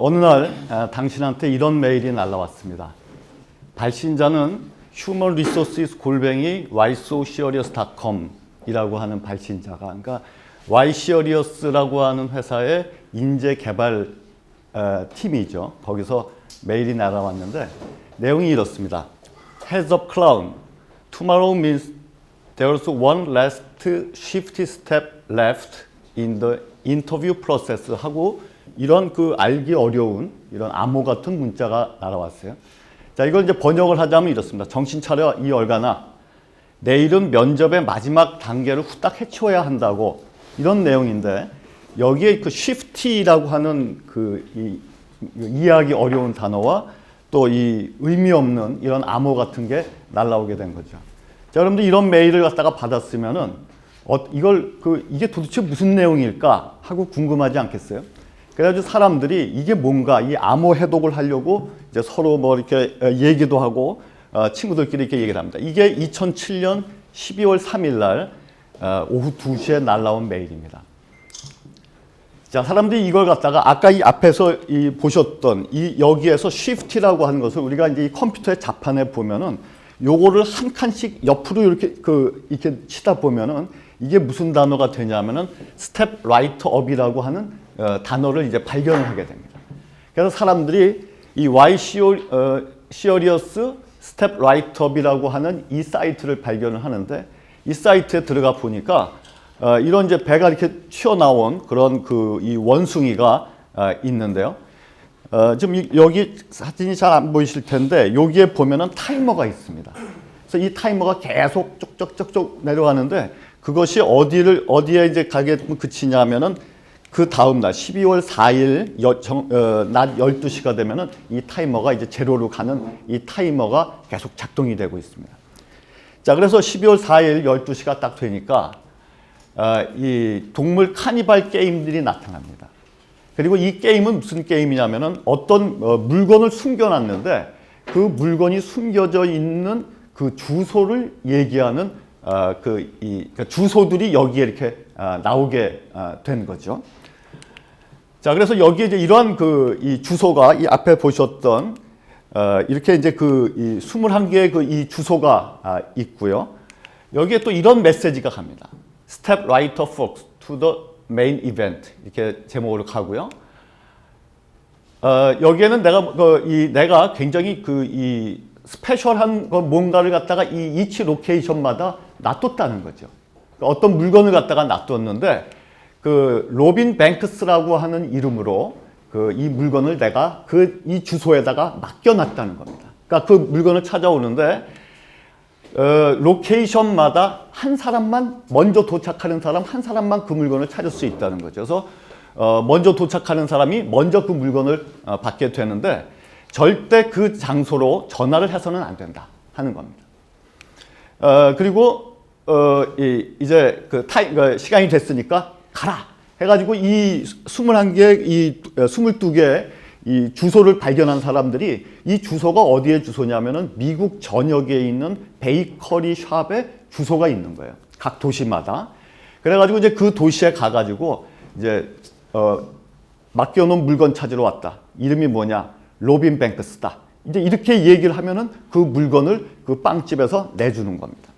어느 날 당신한테 이런 메일이 날라왔습니다. 발신자는 humanresources@ysocialious.com 이라고 하는 발신자가, 그러니까 Ysocialious라고 하는 회사의 인재 개발 팀이죠. 거기서 메일이 날아왔는데 내용이 이렇습니다. Heads up clown. Tomorrow means there's one last shift step left in the interview process 하고 이런 그 알기 어려운 이런 암호 같은 문자가 날아왔어요. 자, 이걸 이제 번역을 하자면 이렇습니다. 정신 차려 이 얼간아. 내일은 면접의 마지막 단계를 후딱 해치워야 한다고 이런 내용인데 여기에 그 shifty라고 하는 그 이해하기 어려운 단어와 또 이 의미 없는 이런 암호 같은 게 날라오게 된 거죠. 자, 여러분들 이런 메일을 갖다가 받았으면은 이게 도대체 무슨 내용일까 하고 궁금하지 않겠어요? 그래가지고 사람들이 이게 뭔가 이 암호 해독을 하려고 이제 서로 뭐 이렇게 얘기도 하고 친구들끼리 이렇게 얘기를 합니다. 이게 2007년 12월 3일 날 오후 2시에 날라온 메일입니다. 자, 사람들이 이걸 갖다가 아까 이 앞에서 보셨던 여기에서 shift라고 하는 것을 우리가 이제 이 컴퓨터의 자판에 보면은 요거를 한 칸씩 옆으로 이렇게 이렇게 치다 보면은 이게 무슨 단어가 되냐면은 step right up이라고 하는 단어를 이제 발견을 하게 됩니다. 그래서 사람들이 이 Ysocialious step right up이라고 하는 이 사이트를 발견을 하는데 이 사이트에 들어가 보니까 이런 이제 배가 이렇게 튀어나온 그런 이 원숭이가 있는데요. 지금 여기 사진이 잘 안 보이실 텐데 여기에 보면은 타이머가 있습니다. 그래서 이 타이머가 계속 쪽쪽쪽쪽 내려가는데 그것이 어디에 이제 가게 그치냐면은 그 다음 날 12월 4일 낮 12시가 되면은 이 타이머가 이제 제로로 가는 이 타이머가 계속 작동이 되고 있습니다. 자, 그래서 12월 4일 12시가 딱 되니까 이 동물 카니발 게임들이 나타납니다. 그리고 이 게임은 무슨 게임이냐면은 어떤 물건을 숨겨놨는데 그 물건이 숨겨져 있는 그 주소를 얘기하는 그러니까 주소들이 여기에 이렇게 나오게 된 거죠. 자, 그래서 여기에 이제 이러한 이 주소가 이 앞에 보셨던 이렇게 이제 이 21개의 이 주소가 있고요. 여기에 또 이런 메시지가 갑니다. Step right up folks to the main event 이렇게 제목으로 가고요. 여기에는 내가 굉장히 이 스페셜한 뭔가를 갖다가 이 이치 로케이션마다 놔뒀다는 거죠. 어떤 물건을 갖다가 놔뒀는데 그 로빈 뱅크스라고 하는 이름으로 이 물건을 내가 이 주소에다가 맡겨놨다는 겁니다. 그러니까 그 물건을 찾아오는데 로케이션마다 한 사람만 먼저 도착하는 사람 한 사람만 그 물건을 찾을 수 있다는 거죠. 그래서 먼저 도착하는 사람이 먼저 그 물건을 받게 되는데 절대 그 장소로 전화를 해서는 안 된다 하는 겁니다. 그리고 이제 시간이 됐으니까 가라 해가지고 이 21개, 22개 이 주소를 발견한 사람들이 이 주소가 어디의 주소냐면은 미국 전역에 있는 베이커리 샵의 주소가 있는 거예요. 각 도시마다. 그래가지고 이제 그 도시에 가가지고 이제 맡겨놓은 물건 찾으러 왔다. 이름이 뭐냐? 로빈 뱅크스다. 이제 이렇게 얘기를 하면은 그 물건을 그 빵집에서 내주는 겁니다.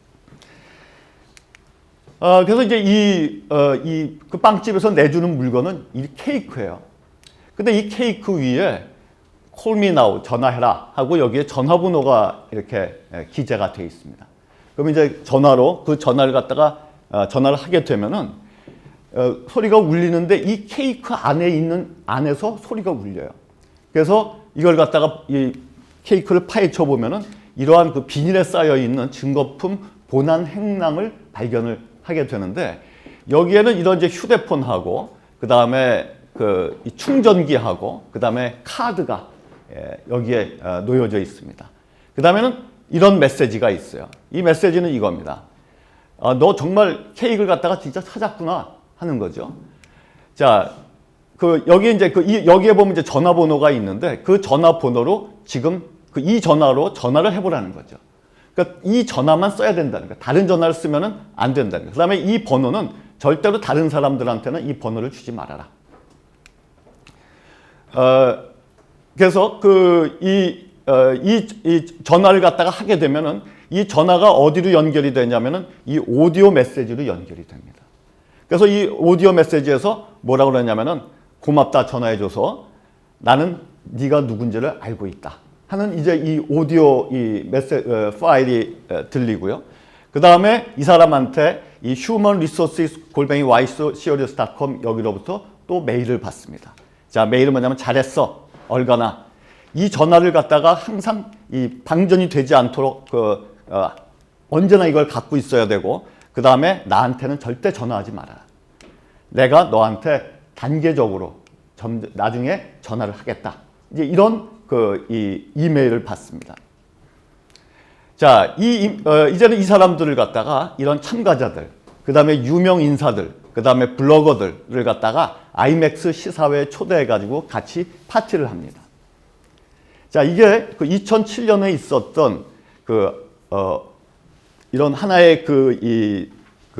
그래서 이제 그 빵집에서 내주는 물건은 이 케이크예요. 근데 이 케이크 위에 call me now, 전화해라 하고 여기에 전화번호가 이렇게 기재가 되어 있습니다. 그럼 이제 그 전화를 갖다가 전화를 하게 되면은 소리가 울리는데 이 케이크 안에서 소리가 울려요. 그래서 이걸 갖다가 이 케이크를 파헤쳐 보면은 이러한 그 비닐에 쌓여 있는 증거품 본안 행랑을 발견을 하게 되는데 여기에는 이런 이제 휴대폰하고 그 다음에 이 충전기하고 그 다음에 카드가 여기에 놓여져 있습니다. 그 다음에는 이런 메시지가 있어요. 이 메시지는 이겁니다. 너 정말 케이크를 갖다가 진짜 찾았구나 하는 거죠. 자, 여기에 이제 여기에 보면 이제 전화번호가 있는데 그 전화번호로 지금 이 전화로 전화를 해보라는 거죠. 그러니까 이 전화만 써야 된다는 거예요. 다른 전화를 쓰면은 안 된다는 거예요. 그 다음에 이 번호는 절대로 다른 사람들한테는 이 번호를 주지 말아라. 그래서 이 전화를 갖다가 하게 되면은 이 전화가 어디로 연결이 되냐면은 이 오디오 메시지로 연결이 됩니다. 그래서 이 오디오 메시지에서 뭐라고 그러냐면은 고맙다 전화해줘서 나는 네가 누군지를 알고 있다 하는 이제 이 오디오 이 파일이 들리고요. 그 다음에 이 사람한테 이 human resources @ycorious.com 여기로부터 또 메일을 받습니다. 자, 메일은 뭐냐면 잘했어 얼가나 이 전화를 갖다가 항상 이 방전이 되지 않도록 언제나 이걸 갖고 있어야 되고 그 다음에 나한테는 절대 전화하지 마라. 내가 너한테 단계적으로 나중에 전화를 하겠다. 이제 이런 이 이메일을 받습니다. 자, 이제는 이 사람들을 갖다가 이런 참가자들, 그 다음에 유명 인사들, 그 다음에 블로거들을 갖다가 아이맥스 시사회에 초대해가지고 같이 파티를 합니다. 자, 이게 2007년에 있었던 이런 하나의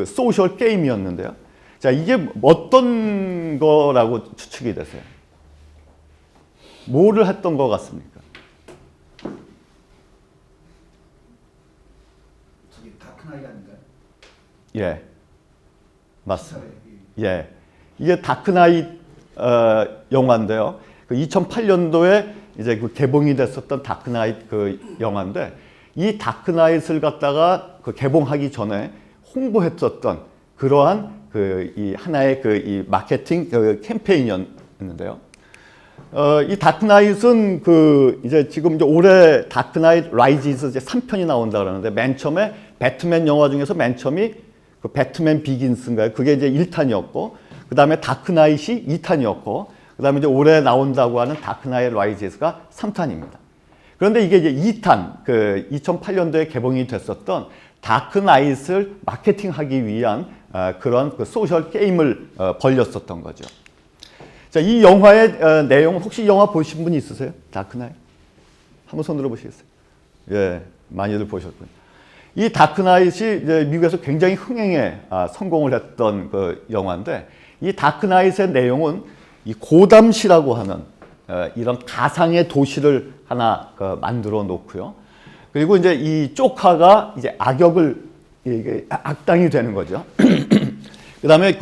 소셜 게임이었는데요. 자, 이게 어떤 거라고 추측이 되세요? 뭐를 했던 것 같습니까? 저기 다크나이트 아닌가요? 예, 맞습니다. 예, 이게 다크나이트 영화인데요. 2008년도에 이제 개봉이 됐었던 다크나이트 영화인데 이 다크나이트를 갖다가 개봉하기 전에 홍보했었던 그러한 이 하나의 이 마케팅 캠페인이었는데요. 이 다크나이트는 이제 지금 이제 올해 다크나이트 라이지스 이제 3편이 나온다 그러는데 맨 처음에 배트맨 영화 중에서 맨 처음이 배트맨 비긴스인가요? 그게 이제 1탄이었고 그 다음에 다크나이트이 2탄이었고 그 다음에 이제 올해 나온다고 하는 다크나이트 라이지스가 3탄입니다. 그런데 이게 이제 2탄 2008년도에 개봉이 됐었던 다크나이트를 마케팅하기 위한 그런 소셜 게임을 벌였었던 거죠. 자, 이 영화의 내용 혹시 영화 보신 분 있으세요? 다크나이트? 한번 손 들어보시겠어요? 예, 많이들 보셨군요. 이 다크나이트이 이제 미국에서 굉장히 흥행에 성공을 했던 영화인데 이 다크나이트의 내용은 이 고담시라고 하는 이런 가상의 도시를 하나 만들어 놓고요. 그리고 이제 이 조카가 이제 악당이 되는 거죠. 그 다음에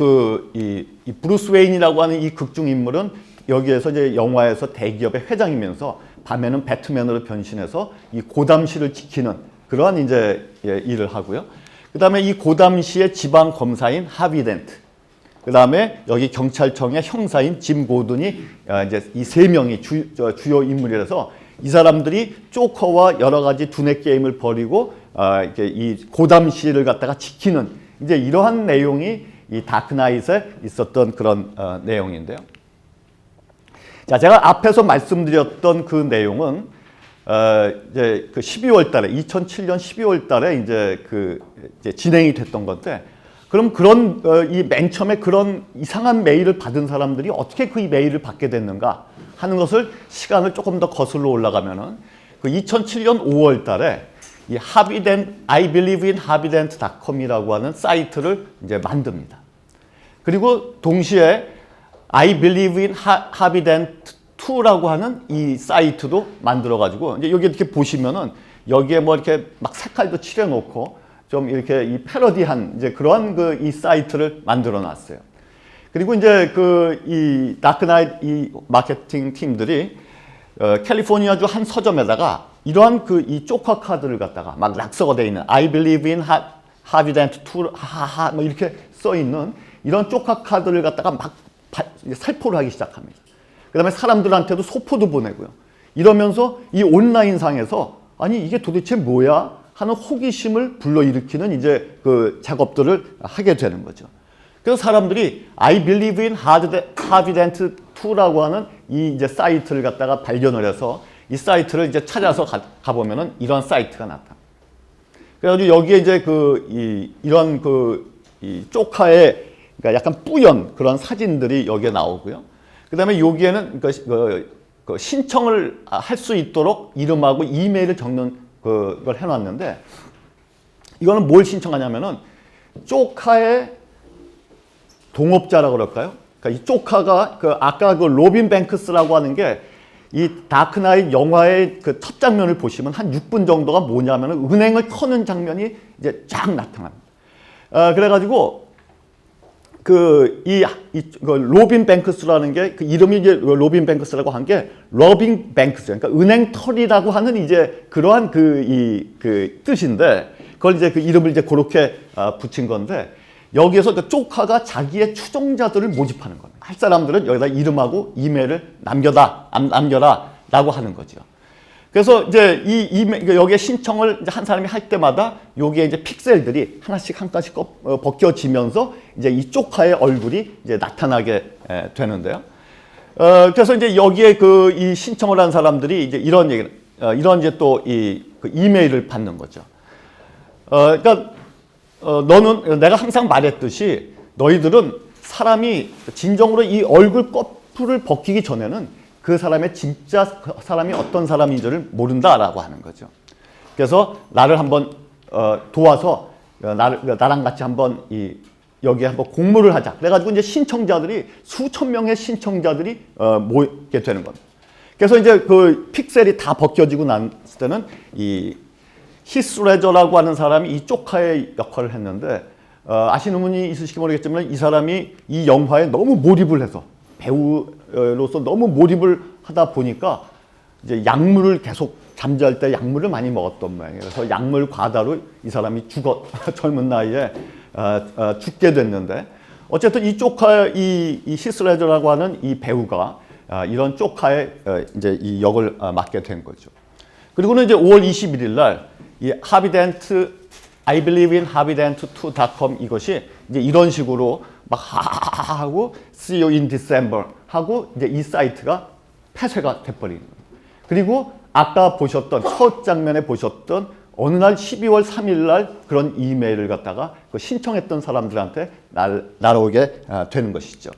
이 브루스 웨인이라고 하는 이 극중 인물은 여기에서 이제 영화에서 대기업의 회장이면서 밤에는 배트맨으로 변신해서 이 고담시를 지키는 그러한 이제 일을 하고요. 그 다음에 이 고담시의 지방 검사인 하비 덴트, 그 다음에 여기 경찰청의 형사인 짐 고든이 이제 이 세 명이 주요 인물이라서 이 사람들이 조커와 여러 가지 두뇌 게임을 벌이고 이렇게 이 고담시를 갖다가 지키는 이제 이러한 내용이 이 다크나이트에 있었던 그런 내용인데요. 자, 제가 앞에서 말씀드렸던 그 내용은 이제 12월 달에 2007년 12월 달에 이제 진행이 됐던 건데 그럼 그런 이 맨 처음에 그런 이상한 메일을 받은 사람들이 어떻게 그 메일을 받게 됐는가 하는 것을 시간을 조금 더 거슬러 올라가면은 2007년 5월 달에 이 I believe in harvydent.com이라고 하는 사이트를 이제 만듭니다. 그리고 동시에 I believe in harvydent2라고 하는 이 사이트도 만들어 가지고 이제 여기 이렇게 보시면은 여기에 뭐 이렇게 막 색깔도 칠해 놓고 좀 이렇게 이 패러디한 이제 그러한 이 사이트를 만들어 놨어요. 그리고 이제 이 다크나이트 이 마케팅 팀들이 캘리포니아주 한 서점에다가 이러한 이 조커 카드를 갖다가 막 낙서가 되어 있는 I believe in harvydent2 하하하 뭐 이렇게 써 있는 이런 조커 카드를 갖다가 막 살포를 하기 시작합니다. 그 다음에 사람들한테도 소포도 보내고요. 이러면서 이 온라인상에서 아니 이게 도대체 뭐야 하는 호기심을 불러일으키는 이제 작업들을 하게 되는 거죠. 그래서 사람들이 I believe in harvydent2라고 하는 이 이제 사이트를 갖다가 발견을 해서 이 사이트를 이제 찾아서 가보면은 이런 사이트가 나타납니다. 그래가지고 여기에 이제 이런 이 조카의 그러니까 약간 뿌연 그런 사진들이 여기에 나오고요. 그 다음에 여기에는 신청을 할 수 있도록 이름하고 이메일을 적는 그걸 해놨는데 이거는 뭘 신청하냐면은 조카의 동업자라고 그럴까요? 그러니까 이 조카가 그 아까 그 로빈 뱅크스라고 하는 게 이 다크나잇 영화의 그 첫 장면을 보시면 한 6분 정도가 뭐냐면은 은행을 터는 장면이 이제 쫙 나타납니다. 그래가지고 그 로빈 뱅크스라는 게 그 이름이 이제 로빈 뱅크스라고 한 게 러빙 뱅크스, 그러니까 은행 털이라고 하는 이제 그러한 그 뜻인데 그걸 이제 그 이름을 이제 그렇게 붙인 건데 여기에서 그 조카가 자기의 추종자들을 모집하는 겁니다. 할 사람들은 여기다 이름하고 이메일을 남겨라라고 하는 거죠. 그래서 이제 여기에 신청을 이제 한 사람이 할 때마다 여기에 이제 픽셀들이 하나씩 벗겨지면서 이제 이 조카의 얼굴이 이제 나타나게 되는데요. 그래서 이제 여기에 이 신청을 한 사람들이 이제 이런 이제 또 그 이메일을 받는 거죠. 그러니까 너는 내가 항상 말했듯이 너희들은 사람이 진정으로 이 얼굴 껍질을 벗기기 전에는 그 사람의 진짜 사람이 어떤 사람인지를 모른다라고 하는 거죠. 그래서 나를 한번 도와서 나랑 같이 한번 여기에 한번 공모를 하자. 그래가지고 이제 신청자들이 수천 명의 신청자들이 모이게 되는 겁니다. 그래서 이제 그 픽셀이 다 벗겨지고 났을 때는 이 히스레저라고 하는 사람이 이 조카의 역할을 했는데 아시는 분이 있으실지 모르겠지만 이 사람이 이 영화에 너무 몰입을 해서 배우로서 너무 몰입을 하다 보니까 이제 약물을 계속 잠잘 때 약물을 많이 먹었던 모양이에요. 그래서 약물 과다로 이 사람이 젊은 나이에 죽게 됐는데 어쨌든 이 조카의 이 히스레저라고 하는 이 배우가 이런 조카의 이제 이 역을 맡게 된 거죠. 그리고는 이제 5월 21일 날 이 하비덴트 I believe in havident2.com 이것이 이제 이런 식으로 막 하고 see you in December 하고 이제 이 사이트가 폐쇄가 돼버리는 거예요. 그리고 아까 보셨던 첫 장면에 보셨던 어느 날 12월 3일 날 그런 이메일을 갖다가 그 신청했던 사람들한테 날아오게 되는 것이죠.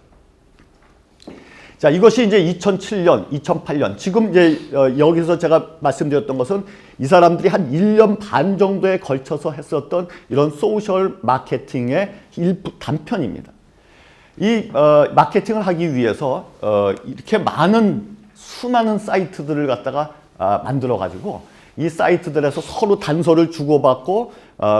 자, 이것이 이제 2007년, 2008년. 지금 이제 여기서 제가 말씀드렸던 것은 이 사람들이 한 1년 반 정도에 걸쳐서 했었던 이런 소셜 마케팅의 단편입니다. 이 마케팅을 하기 위해서 이렇게 수많은 사이트들을 갖다가 만들어 가지고 이 사이트들에서 서로 단서를 주고받고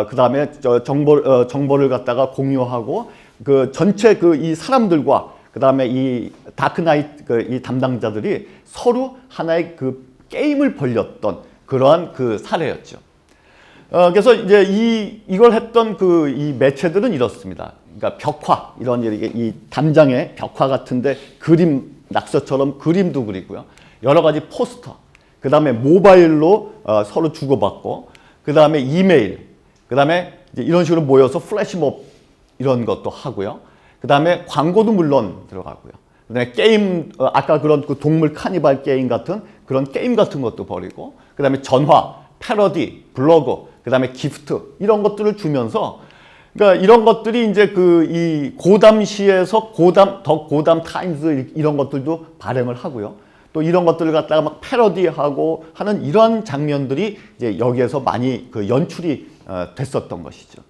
그 다음에 정보를 갖다가 공유하고 그 전체 이 사람들과 그 다음에 이 다크나잇 이 담당자들이 서로 하나의 그 게임을 벌였던 그러한 그 사례였죠. 그래서 이제 이걸 했던 이 매체들은 이렇습니다. 그러니까 벽화, 이런 이 담장에 벽화 같은데 낙서처럼 그림도 그리고요. 여러 가지 포스터, 그 다음에 모바일로 서로 주고받고, 그 다음에 이메일, 그 다음에 이런 식으로 모여서 플래시몹 이런 것도 하고요. 그 다음에 광고도 물론 들어가고요. 그 다음에 게임, 아까 그런 그 동물 카니발 게임 같은 그런 게임 같은 것도 벌이고, 그 다음에 전화, 패러디, 블로그, 그 다음에 기프트, 이런 것들을 주면서, 그러니까 이런 것들이 이제 이 고담시에서 더 고담 타임즈 이런 것들도 발행을 하고요. 또 이런 것들을 갖다가 막 패러디하고 하는 이런 장면들이 이제 여기에서 많이 그 연출이 됐었던 것이죠.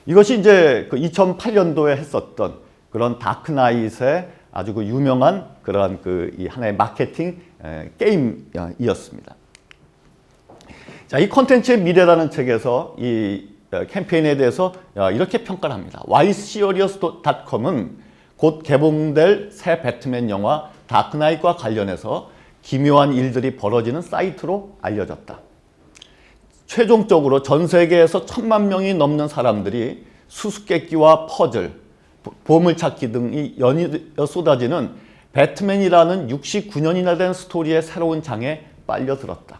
이것이 이제 그 2008년도에 했었던 그런 다크나잇의 아주 그 유명한 그러한 이 하나의 마케팅 게임이었습니다. 자, 이 콘텐츠의 미래라는 책에서 이 캠페인에 대해서 이렇게 평가를 합니다. YSerious.com은 곧 개봉될 새 배트맨 영화 다크나잇과 관련해서 기묘한 일들이 벌어지는 사이트로 알려졌다. 최종적으로 전 세계에서 1000만 명이 넘는 사람들이 수수께끼와 퍼즐, 보물찾기 등이 연이어 쏟아지는 배트맨이라는 69년이나 된 스토리의 새로운 장에 빨려들었다.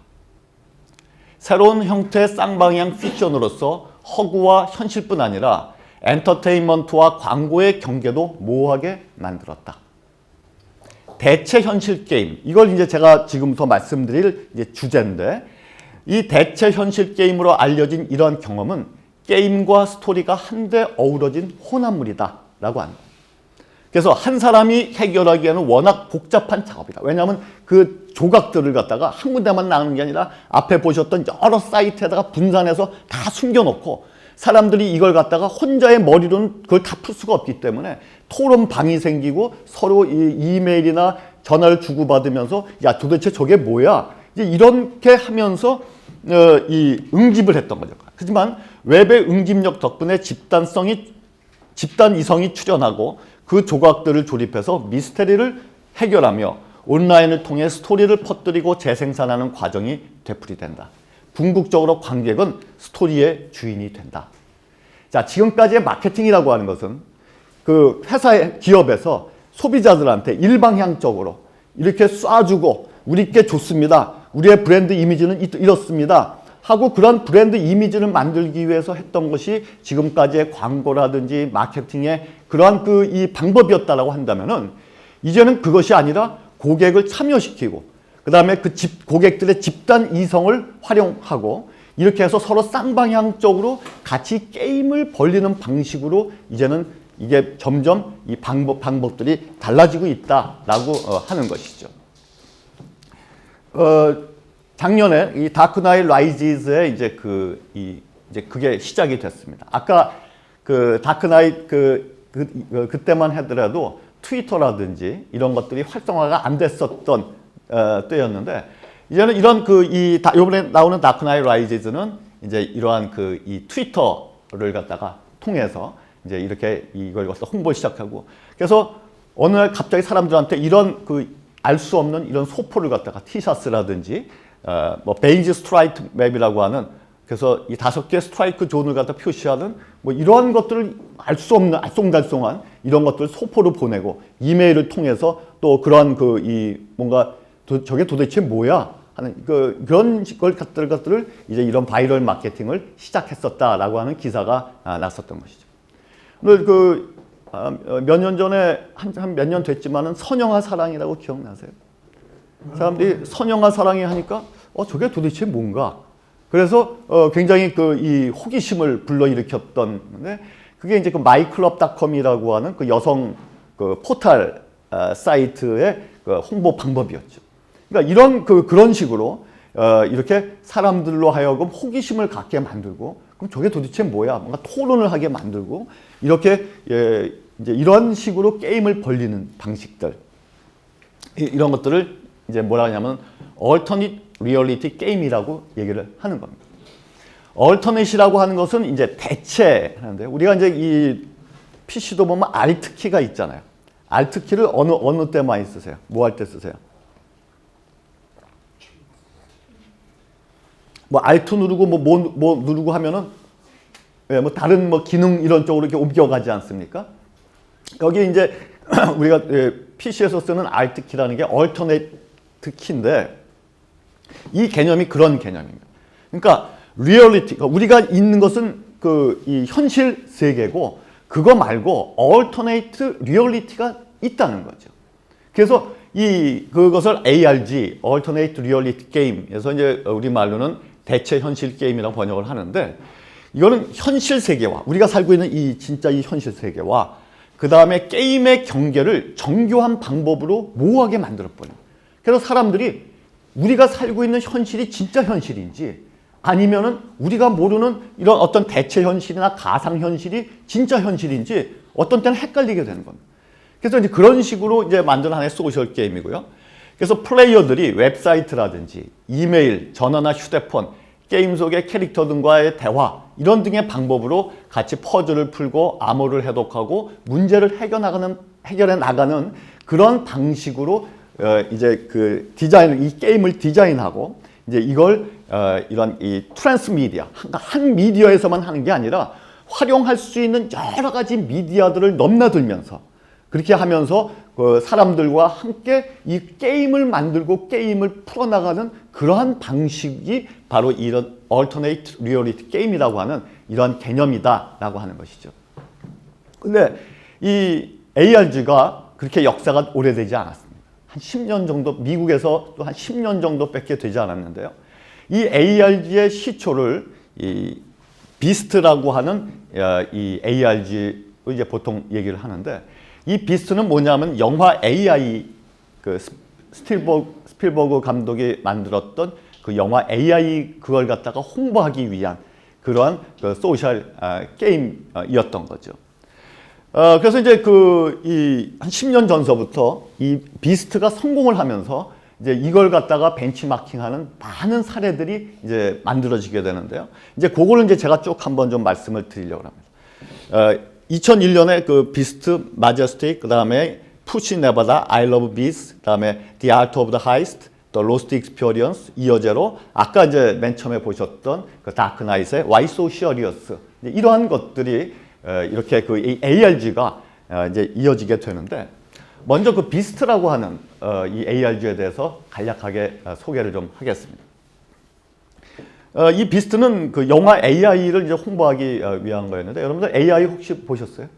새로운 형태의 쌍방향 픽션으로서 허구와 현실뿐 아니라 엔터테인먼트와 광고의 경계도 모호하게 만들었다. 대체 현실 게임, 이걸 이제 제가 지금부터 말씀드릴 이제 주제인데, 이 대체 현실 게임으로 알려진 이러한 경험은 게임과 스토리가 한데 어우러진 혼합물이다 라고 합니다. 그래서 한 사람이 해결하기에는 워낙 복잡한 작업이다. 왜냐하면 그 조각들을 갖다가 한 군데만 나오는 게 아니라 앞에 보셨던 여러 사이트에다가 분산해서 다 숨겨놓고 사람들이 이걸 갖다가 혼자의 머리로는 그걸 다 풀 수가 없기 때문에 토론방이 생기고 서로 이메일이나 전화를 주고받으면서 야 도대체 저게 뭐야? 이제 이렇게 하면서 이 응집을 했던 거죠. 하지만 웹의 응집력 덕분에 집단 이성이 출현하고 그 조각들을 조립해서 미스테리를 해결하며 온라인을 통해 스토리를 퍼뜨리고 재생산하는 과정이 되풀이된다. 궁극적으로 관객은 스토리의 주인이 된다. 자, 지금까지의 마케팅이라고 하는 것은 그 회사의 기업에서 소비자들한테 일방향적으로 이렇게 쏴주고 우리께 좋습니다. 우리의 브랜드 이미지는 이렇습니다. 하고 그런 브랜드 이미지를 만들기 위해서 했던 것이 지금까지의 광고라든지 마케팅의 그러한 이 방법이었다라고 한다면은 이제는 그것이 아니라 고객을 참여시키고 그 다음에 고객들의 집단 이성을 활용하고 이렇게 해서 서로 쌍방향적으로 같이 게임을 벌리는 방식으로 이제는 이게 점점 이 방법들이 달라지고 있다라고 하는 것이죠. 작년에 이 다크나이트 라이지스의 이제 그게 시작이 됐습니다. 아까 그 다크나이트 그때만 하더라도 트위터라든지 이런 것들이 활성화가 안 됐었던 때였는데 이제는 이런 요번에 나오는 다크나이트 라이지스는 이제 이러한 이 트위터를 갖다가 통해서 이제 이렇게 이걸 갖다 홍보를 시작하고 그래서 어느 날 갑자기 사람들한테 이런 알 수 없는 이런 소포를 갖다가 티셔츠라든지 뭐 베이지 스트라이트 맵이라고 하는 그래서 이 5개의 스트라이크 존을 갖다 표시하는 뭐 이러한 것들을 알 수 없는 알쏭달쏭한 이런 것들을 소포로 보내고 이메일을 통해서 또 그러한 뭔가 저게 도대체 뭐야 하는 그런 것들을 이제 이런 바이럴 마케팅을 시작했었다라고 하는 기사가 났었던 것이죠. 오늘 몇 년 전에 한 몇 년 됐지만은 선영아 사랑이라고 기억나세요? 사람들이 선영아 사랑이 하니까 저게 도대체 뭔가? 그래서 굉장히 이 호기심을 불러일으켰던 그게 이제 마이클럽닷컴이라고 하는 여성 포털 사이트의 홍보 방법이었죠. 그러니까 이런 그런 식으로 이렇게 사람들로 하여금 호기심을 갖게 만들고 그럼 저게 도대체 뭐야? 뭔가 토론을 하게 만들고 이렇게 이제 이런 식으로 게임을 벌리는 방식들 이런 것들을 이제 뭐라 하냐면 alternate reality 게임이라고 얘기를 하는 겁니다. alternate이라고 하는 것은 이제 대체하는데 우리가 이제 이 PC도 보면 Alt 키가 있잖아요. Alt 키를 어느 때 많이 쓰세요? 뭐 할 때 쓰세요? 뭐 Alt 누르고 뭐 누르고 하면은 뭐 다른 기능 이런 쪽으로 이렇게 옮겨가지 않습니까? 여기 이제 우리가 PC에서 쓰는 Alt 키라는 게 alternate 키인데 이 개념이 그런 개념입니다. 그러니까 reality 우리가 있는 것은 이 현실 세계고 그거 말고 alternate reality가 있다는 거죠. 그래서 그것을 ARG, alternate reality game에서 이제 우리 말로는 대체 현실 게임이라고 번역을 하는데 이거는 현실 세계와 우리가 살고 있는 진짜 이 현실 세계와 그 다음에 게임의 경계를 정교한 방법으로 모호하게 만들어버려요. 그래서 사람들이 우리가 살고 있는 현실이 진짜 현실인지 아니면은 우리가 모르는 이런 어떤 대체 현실이나 가상 현실이 진짜 현실인지 어떤 때는 헷갈리게 되는 겁니다. 그래서 이제 그런 식으로 이제 만든 하나의 소셜 게임이고요. 그래서 플레이어들이 웹사이트라든지 이메일, 전화나 휴대폰, 게임 속의 캐릭터 등과의 대화 이런 등의 방법으로 같이 퍼즐을 풀고 암호를 해독하고 문제를 해결해 나가는 그런 방식으로 이제 이 게임을 디자인하고 이제 이걸 이런 이 트랜스미디어 한 미디어에서만 하는 게 아니라 활용할 수 있는 여러 가지 미디어들을 넘나들면서 그렇게 하면서 사람들과 함께 이 게임을 만들고 게임을 풀어나가는 그러한 방식이 바로 이런 alternate reality 게임이라고 하는 이런 개념이다라고 하는 것이죠. 근데 이 ARG가 그렇게 역사가 오래되지 않았습니다. 한 10년 정도, 미국에서 또 한 10년 정도밖에 되지 않았는데요. 이 ARG의 시초를 이 비스트라고 하는 이 ARG로 이제 보통 얘기를 하는데 이 비스트는 뭐냐면 영화 AI 스필버그 감독이 만들었던 그 영화 AI 그걸 갖다가 홍보하기 위한 그러한 그 소셜 게임이었던 거죠. 그래서 이제 한 10년 전서부터 이 비스트가 성공을 하면서 이제 이걸 갖다가 벤치마킹하는 많은 사례들이 이제 만들어지게 되는데요. 이제 그거를 이제 제가 쭉 한번 좀 말씀을 드리려고 합니다. 2001년에 그 비스트, 마제스틱, 그 다음에 푸시 네바다, I Love Bees, 그 다음에 The Art of the Heist, The Lost Experience, 이어제로 아까 이제 맨 처음에 보셨던 그 다크 나이트의 Why So Serious, 이러한 것들이 이렇게 그 ARG가 이제 이어지게 되는데, 먼저 그 비스트라고 하는 이 ARG에 대해서 간략하게 소개를 좀 하겠습니다. 이 비스트는 그 영화 AI를 이제 홍보하기 위한 거였는데, 여러분들 AI 혹시 보셨어요?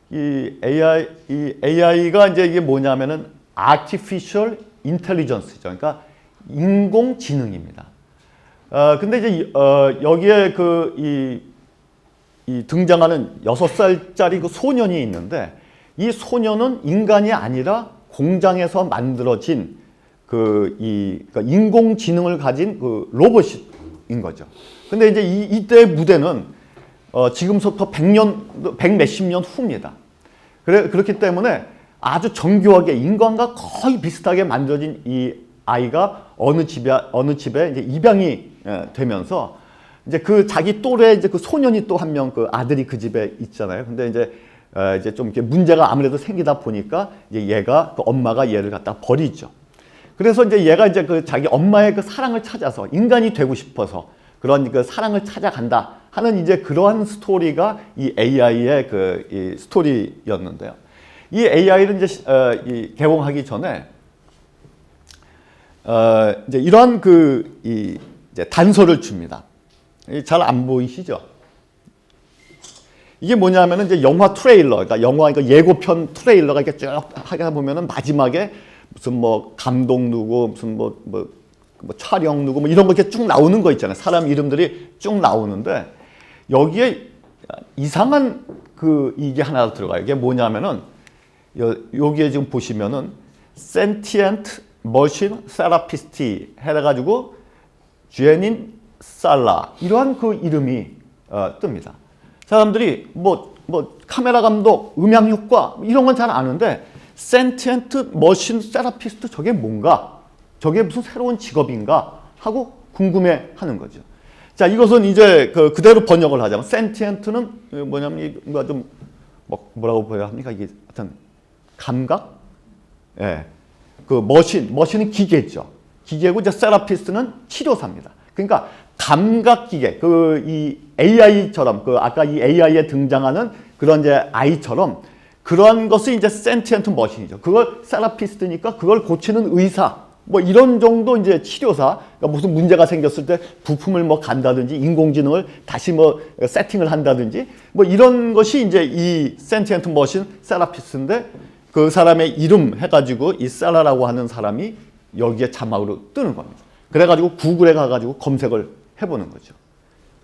이 AI가 이제 이게 뭐냐면은 Artificial Intelligence죠. 그러니까 인공지능입니다. 근데 이제 여기에 이 등장하는 6살짜리 그 소년이 있는데, 이 소년은 인간이 아니라 공장에서 만들어진 그러니까 인공지능을 가진 그 로봇인 거죠. 근데 이제 이때의 무대는 지금부터 100몇십 년 후입니다. 그렇기 때문에 아주 정교하게 인간과 거의 비슷하게 만들어진 이 아이가 어느 집에 이제 입양이 되면서 이제 그 자기 또래 이제 그 소년이 또 한 명 그 아들이 그 집에 있잖아요. 근데 이제 좀 이렇게 문제가 아무래도 생기다 보니까 이제 그 엄마가 얘를 갖다 버리죠. 그래서 이제 얘가 이제 그 자기 엄마의 그 사랑을 찾아서 인간이 되고 싶어서 그런 그 사랑을 찾아간다 하는 이제 그러한 스토리가 이 AI의 이 스토리였는데요. 이 AI를 이제 이 개봉하기 전에 이제 이러한 이제 단서를 줍니다. 잘 안 보이시죠? 이게 뭐냐면은 이제 영화 트레일러, 그러니까 예고편 트레일러가 이렇게 쭉 하다 보면은 마지막에 무슨 뭐 감독 누구, 무슨 뭐 촬영 누구, 뭐 이런 거 이렇게 쭉 나오는 거 있잖아요. 사람 이름들이 쭉 나오는데 여기에 이상한 이게 하나 들어가요. 이게 뭐냐면은 여기에 지금 보시면은 Sentient Machine Therapist 해가지고 제닌 살라 이러한 그 이름이 뜹니다. 사람들이 뭐 카메라 감독, 음향 효과 이런 건 잘 아는데 Sentient Machine Therapist 저게 뭔가? 저게 무슨 새로운 직업인가? 하고 궁금해하는 거죠. 자, 이것은 이제 그대로 번역을 하자면 Sentient는 뭐냐면 뭔가 좀 뭐라고 보여야 합니까? 이게 어떤 감각? 예. 머신은 기계죠. 기계고 이제 Therapist는 치료사입니다. 그러니까 감각 기계, 이 AI처럼, 아까 이 AI에 등장하는 그런 이제 아이처럼 그런 것이 이제 sentient 머신이죠. 그걸 세라피스트니까 그걸 고치는 의사, 뭐 이런 정도 이제 치료사, 그러니까 무슨 문제가 생겼을 때 부품을 뭐 간다든지 인공지능을 다시 뭐 세팅을 한다든지 뭐 이런 것이 이제 이 sentient 머신 세라피스트인데 그 사람의 이름 해가지고 이 셀라라고 하는 사람이 여기에 자막으로 뜨는 겁니다. 그래가지고 구글에 가가지고 검색을 해보는 거죠.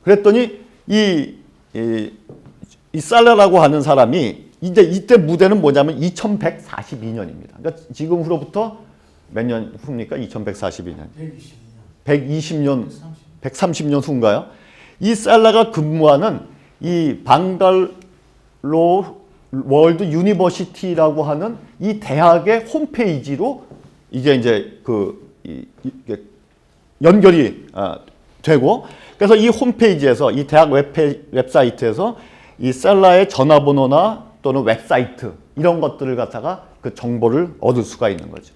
그랬더니 이 살라라고 하는 사람이 이제 이때 무대는 뭐냐면 2142년입니다. 그러니까 지금으로부터 몇 년 후입니까? 2142년. 120년, 130년 후인가요? 이 살라가 근무하는 이 방갈로 월드 유니버시티라고 하는 이 대학의 홈페이지로 이게 이제 이게 연결이 되고, 그래서 이 홈페이지에서 이 대학 웹사이트에서 이 셀라의 전화번호나 또는 웹사이트 이런 것들을 갖다가 그 정보를 얻을 수가 있는 거죠.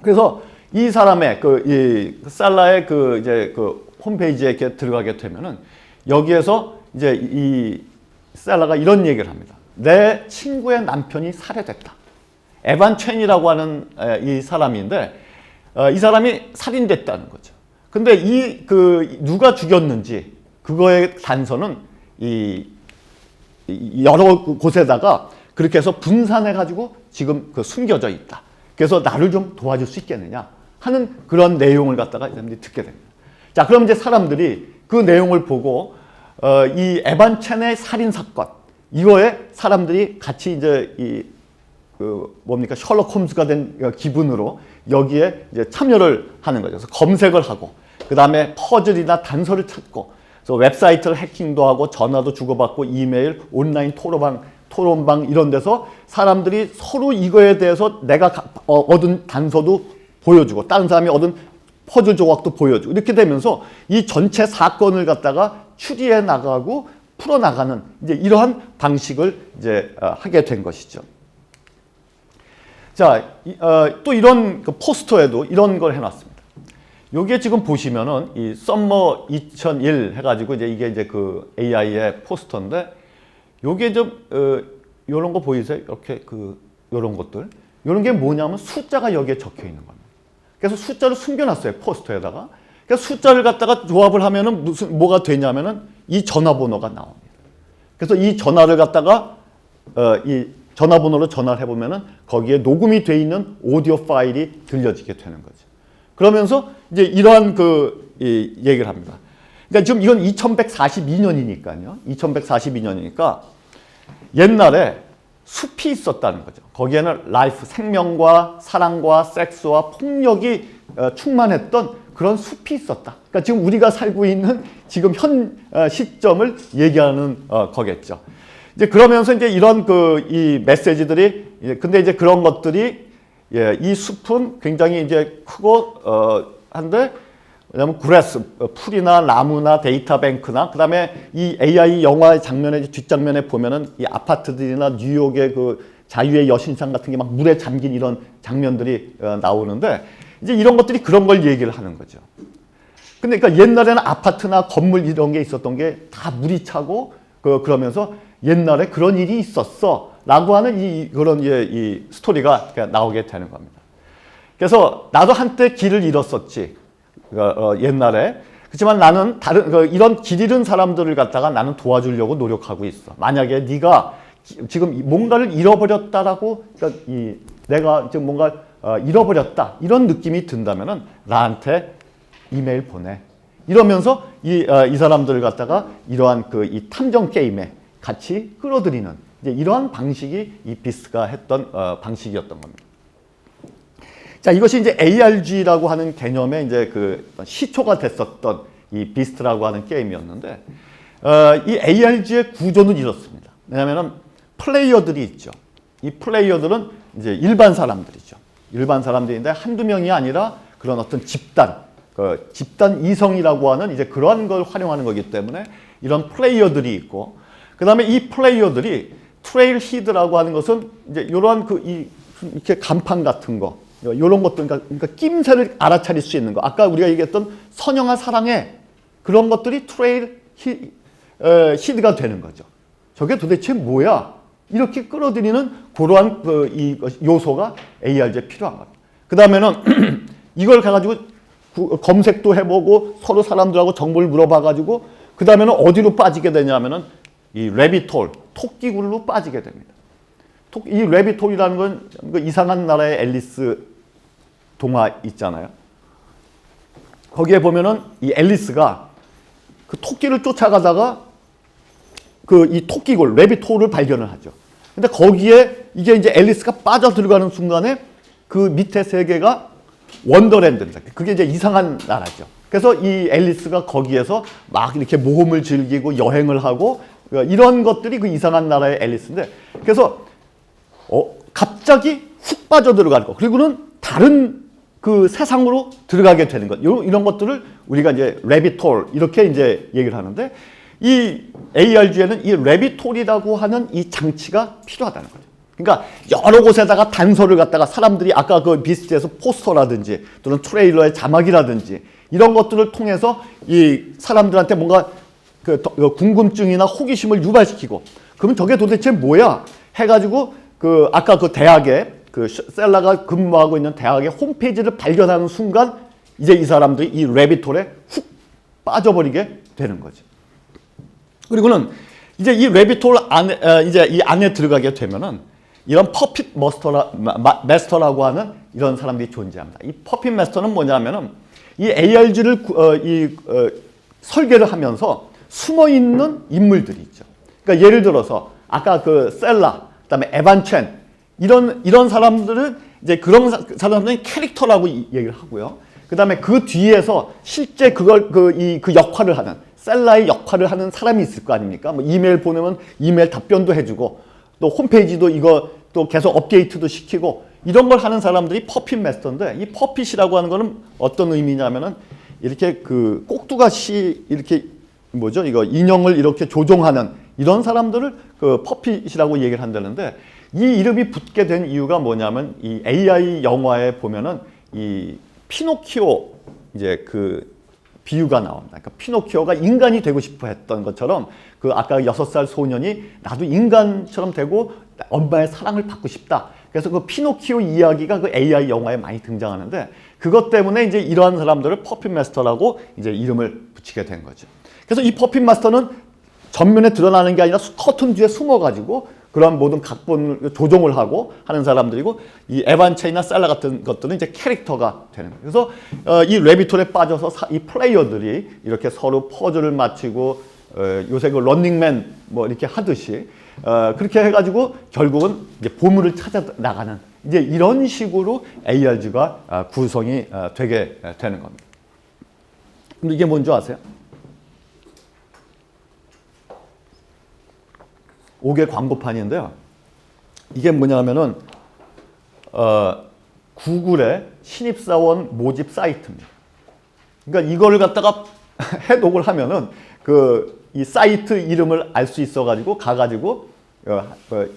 그래서 이 사람의 이 셀라의 이제 홈페이지에 이렇게 들어가게 되면은 여기에서 이제 이 셀라가 이런 얘기를 합니다. 내 친구의 남편이 살해됐다. 에반 첸이라고 하는 이 사람인데 이 사람이 살인됐다는 거죠. 근데 누가 죽였는지 그거의 단서는 여러 곳에다가 그렇게 해서 분산해가지고 지금 숨겨져 있다. 그래서 나를 좀 도와줄 수 있겠느냐 하는 그런 내용을 갖다가 사람들이 듣게 됩니다. 자, 그럼 이제 사람들이 그 내용을 보고 이 에반 첸의 살인 사건 이거에 사람들이 같이 이제 뭡니까 셜록 홈즈가 된 기분으로 여기에 이제 참여를 하는 거죠. 그래서 검색을 하고 그 다음에 퍼즐이나 단서를 찾고, 그래서 웹사이트를 해킹도 하고 전화도 주고받고 이메일, 온라인 토론방 이런 데서 사람들이 서로 이거에 대해서 내가 얻은 단서도 보여주고 다른 사람이 얻은 퍼즐 조각도 보여주고 이렇게 되면서 이 전체 사건을 갖다가 추리해 나가고 풀어 나가는 이제 이러한 방식을 이제 하게 된 것이죠. 자, 또 이런 그 포스터에도 이런 걸 해놨습니다. 요게 지금 보시면은 이 썸머 2001 해가지고 이게 이제 그 AI의 포스터인데 요게 좀 요런 거 보이세요? 이렇게 요런 것들. 요런 게 뭐냐면 숫자가 여기에 적혀 있는 겁니다. 그래서 숫자를 숨겨놨어요, 포스터에다가. 그래서 숫자를 갖다가 조합을 하면은 뭐가 되냐면은 이 전화번호가 나옵니다. 그래서 이 전화를 갖다가 이 전화번호로 전화를 해보면은 거기에 녹음이 돼 있는 오디오 파일이 들려지게 되는 거죠. 그러면서 이제 이러한 이 얘기를 합니다. 그러니까 지금 이건 2142년이니까요. 2142년이니까 옛날에 숲이 있었다는 거죠. 거기에는 라이프, 생명과 사랑과 섹스와 폭력이 충만했던 그런 숲이 있었다. 그러니까 지금 우리가 살고 있는 지금 현 시점을 얘기하는 거겠죠. 이제 그러면서 이제 이런 이 메시지들이 근데 이제 그런 것들이 이 숲은 굉장히 이제 크고 한데 왜냐면 그래스, 풀이나 나무나 데이터뱅크나 그다음에 이 AI 영화 장면의 뒷장면에 보면은 이 아파트들이나 뉴욕의 그 자유의 여신상 같은 게 막 물에 잠긴 이런 장면들이 나오는데 이제 이런 것들이 그런 걸 얘기를 하는 거죠. 근데 그러니까 옛날에는 아파트나 건물 이런 게 있었던 게 다 물이 차고 그러면서 옛날에 그런 일이 있었어라고 하는 그런 이 스토리가 나오게 되는 겁니다. 그래서 나도 한때 길을 잃었었지. 옛날에. 그렇지만 나는 이런 길 잃은 사람들을 갖다가 나는 도와주려고 노력하고 있어. 만약에 네가 지금 뭔가를 잃어버렸다라고, 그러니까 내가 지금 뭔가 잃어버렸다 이런 느낌이 든다면은 나한테 이메일 보내. 이러면서 이 사람들을 갖다가 이러한 이 탐정 게임에 같이 끌어들이는 이제 이러한 방식이 이 비스트가 했던 방식이었던 겁니다. 자, 이것이 이제 ARG라고 하는 개념의 이제 시초가 됐었던 이 비스트라고 하는 게임이었는데, 이 ARG의 구조는 이렇습니다. 왜냐하면은 플레이어들이 있죠. 이 플레이어들은 이제 일반 사람들이죠. 일반 사람들인데 한두 명이 아니라 그런 어떤 집단 이성이라고 하는 이제 그러한 걸 활용하는 거기 때문에 이런 플레이어들이 있고, 그 다음에 이 플레이어들이 트레일 히드라고 하는 것은 이제 이러한 이렇게 간판 같은 거, 이런 것들, 그러니까 낌새를 알아차릴 수 있는 거. 아까 우리가 얘기했던 선영아 사랑해. 그런 것들이 트레일 히드가 되는 거죠. 저게 도대체 뭐야? 이렇게 끌어들이는 그러한 이 요소가 ARG에 필요한 겁니다. 그 다음에는 이걸 가가지고 검색도 해보고 서로 사람들하고 정보를 물어봐가지고 그 다음에는 어디로 빠지게 되냐면은 이 레빗홀, 토끼굴로 빠지게 됩니다. 이 레빗홀이라는 건 이상한 나라의 앨리스 동화 있잖아요. 거기에 보면은 이 앨리스가 그 토끼를 쫓아가다가 이 토끼굴, 레빗홀을 발견을 하죠. 근데 거기에 이게 이제 앨리스가 빠져 들어가는 순간에 그 밑에 세계가 원더랜드입니다. 그게 이제 이상한 나라죠. 그래서 이 앨리스가 거기에서 막 이렇게 모험을 즐기고 여행을 하고 이런 것들이 그 이상한 나라의 앨리스인데, 그래서 갑자기 훅 빠져 들어가는 거, 그리고는 다른 그 세상으로 들어가게 되는 것, 이런 것들을 우리가 이제 레빗홀 이렇게 이제 얘기를 하는데, 이 ARG에는 이 레빗홀이라고 하는 이 장치가 필요하다는 거죠. 그러니까 여러 곳에다가 단서를 갖다가 사람들이 아까 그 비스트에서 포스터라든지 또는 트레일러의 자막이라든지 이런 것들을 통해서 이 사람들한테 뭔가 궁금증이나 호기심을 유발시키고, 그러면 저게 도대체 뭐야 해가지고 아까 그 대학에 셀라가 근무하고 있는 대학의 홈페이지를 발견하는 순간 이제 이 사람들이 이 레빗홀에 훅 빠져버리게 되는 거죠. 그리고는 이제 이 레빗홀 안에 이제 이 안에 들어가게 되면은 이런 퍼핏 마스터라고 하는 이런 사람들이 존재합니다. 이 퍼핏 마스터는 뭐냐면은 이 ARG를 설계를 하면서 숨어 있는 인물들이 있죠. 그러니까 예를 들어서 아까 그 셀라, 그다음에 에반 첸 이런 사람들은 이제 그런 사람들은 캐릭터라고 얘기를 하고요. 그다음에 그 뒤에서 실제 그걸 그 역할을 하는 셀러의 역할을 하는 사람이 있을 거 아닙니까? 뭐 이메일 보내면 이메일 답변도 해주고 또 홈페이지도 이거 또 계속 업데이트도 시키고 이런 걸 하는 사람들이 퍼핏 마스터인데 이 퍼핏이라고 하는 거는 어떤 의미냐면은 이렇게 그 꼭두가시 이렇게 뭐죠? 이거 인형을 이렇게 조종하는 이런 사람들을 그 퍼핏이라고 얘기를 한다는데 이 이름이 붙게 된 이유가 뭐냐면 이 AI 영화에 보면은 이 피노키오 이제 그 비유가 나옵니다. 그러니까 피노키오가 인간이 되고 싶어 했던 것처럼 그 아까 6살 소년이 나도 인간처럼 되고 엄마의 사랑을 받고 싶다. 그래서 그 피노키오 이야기가 그 AI 영화에 많이 등장하는데 그것 때문에 이제 이러한 사람들을 퍼핏 마스터라고 이제 이름을 붙이게 된 거죠. 그래서 이 퍼핏 마스터는 전면에 드러나는 게 아니라 커튼 뒤에 숨어가지고 그런 모든 각본을 조종을 하고 하는 사람들이고 이 에반체이나 셀라 같은 것들은 이제 캐릭터가 되는 거예요. 그래서 이 레비톨에 빠져서 이 플레이어들이 이렇게 서로 퍼즐을 맞추고 요새 그 런닝맨 뭐 이렇게 하듯이 그렇게 해가지고 결국은 이제 보물을 찾아 나가는 이제 이런 식으로 ARG가 구성이 되게 되는 겁니다. 근데 이게 뭔지 아세요? 5개 광고판인데요. 이게 뭐냐면은 구글의 신입사원 모집 사이트입니다. 그러니까 이거를 갖다가 해독을 하면은 이 사이트 이름을 알 수 있어가지고 가가지고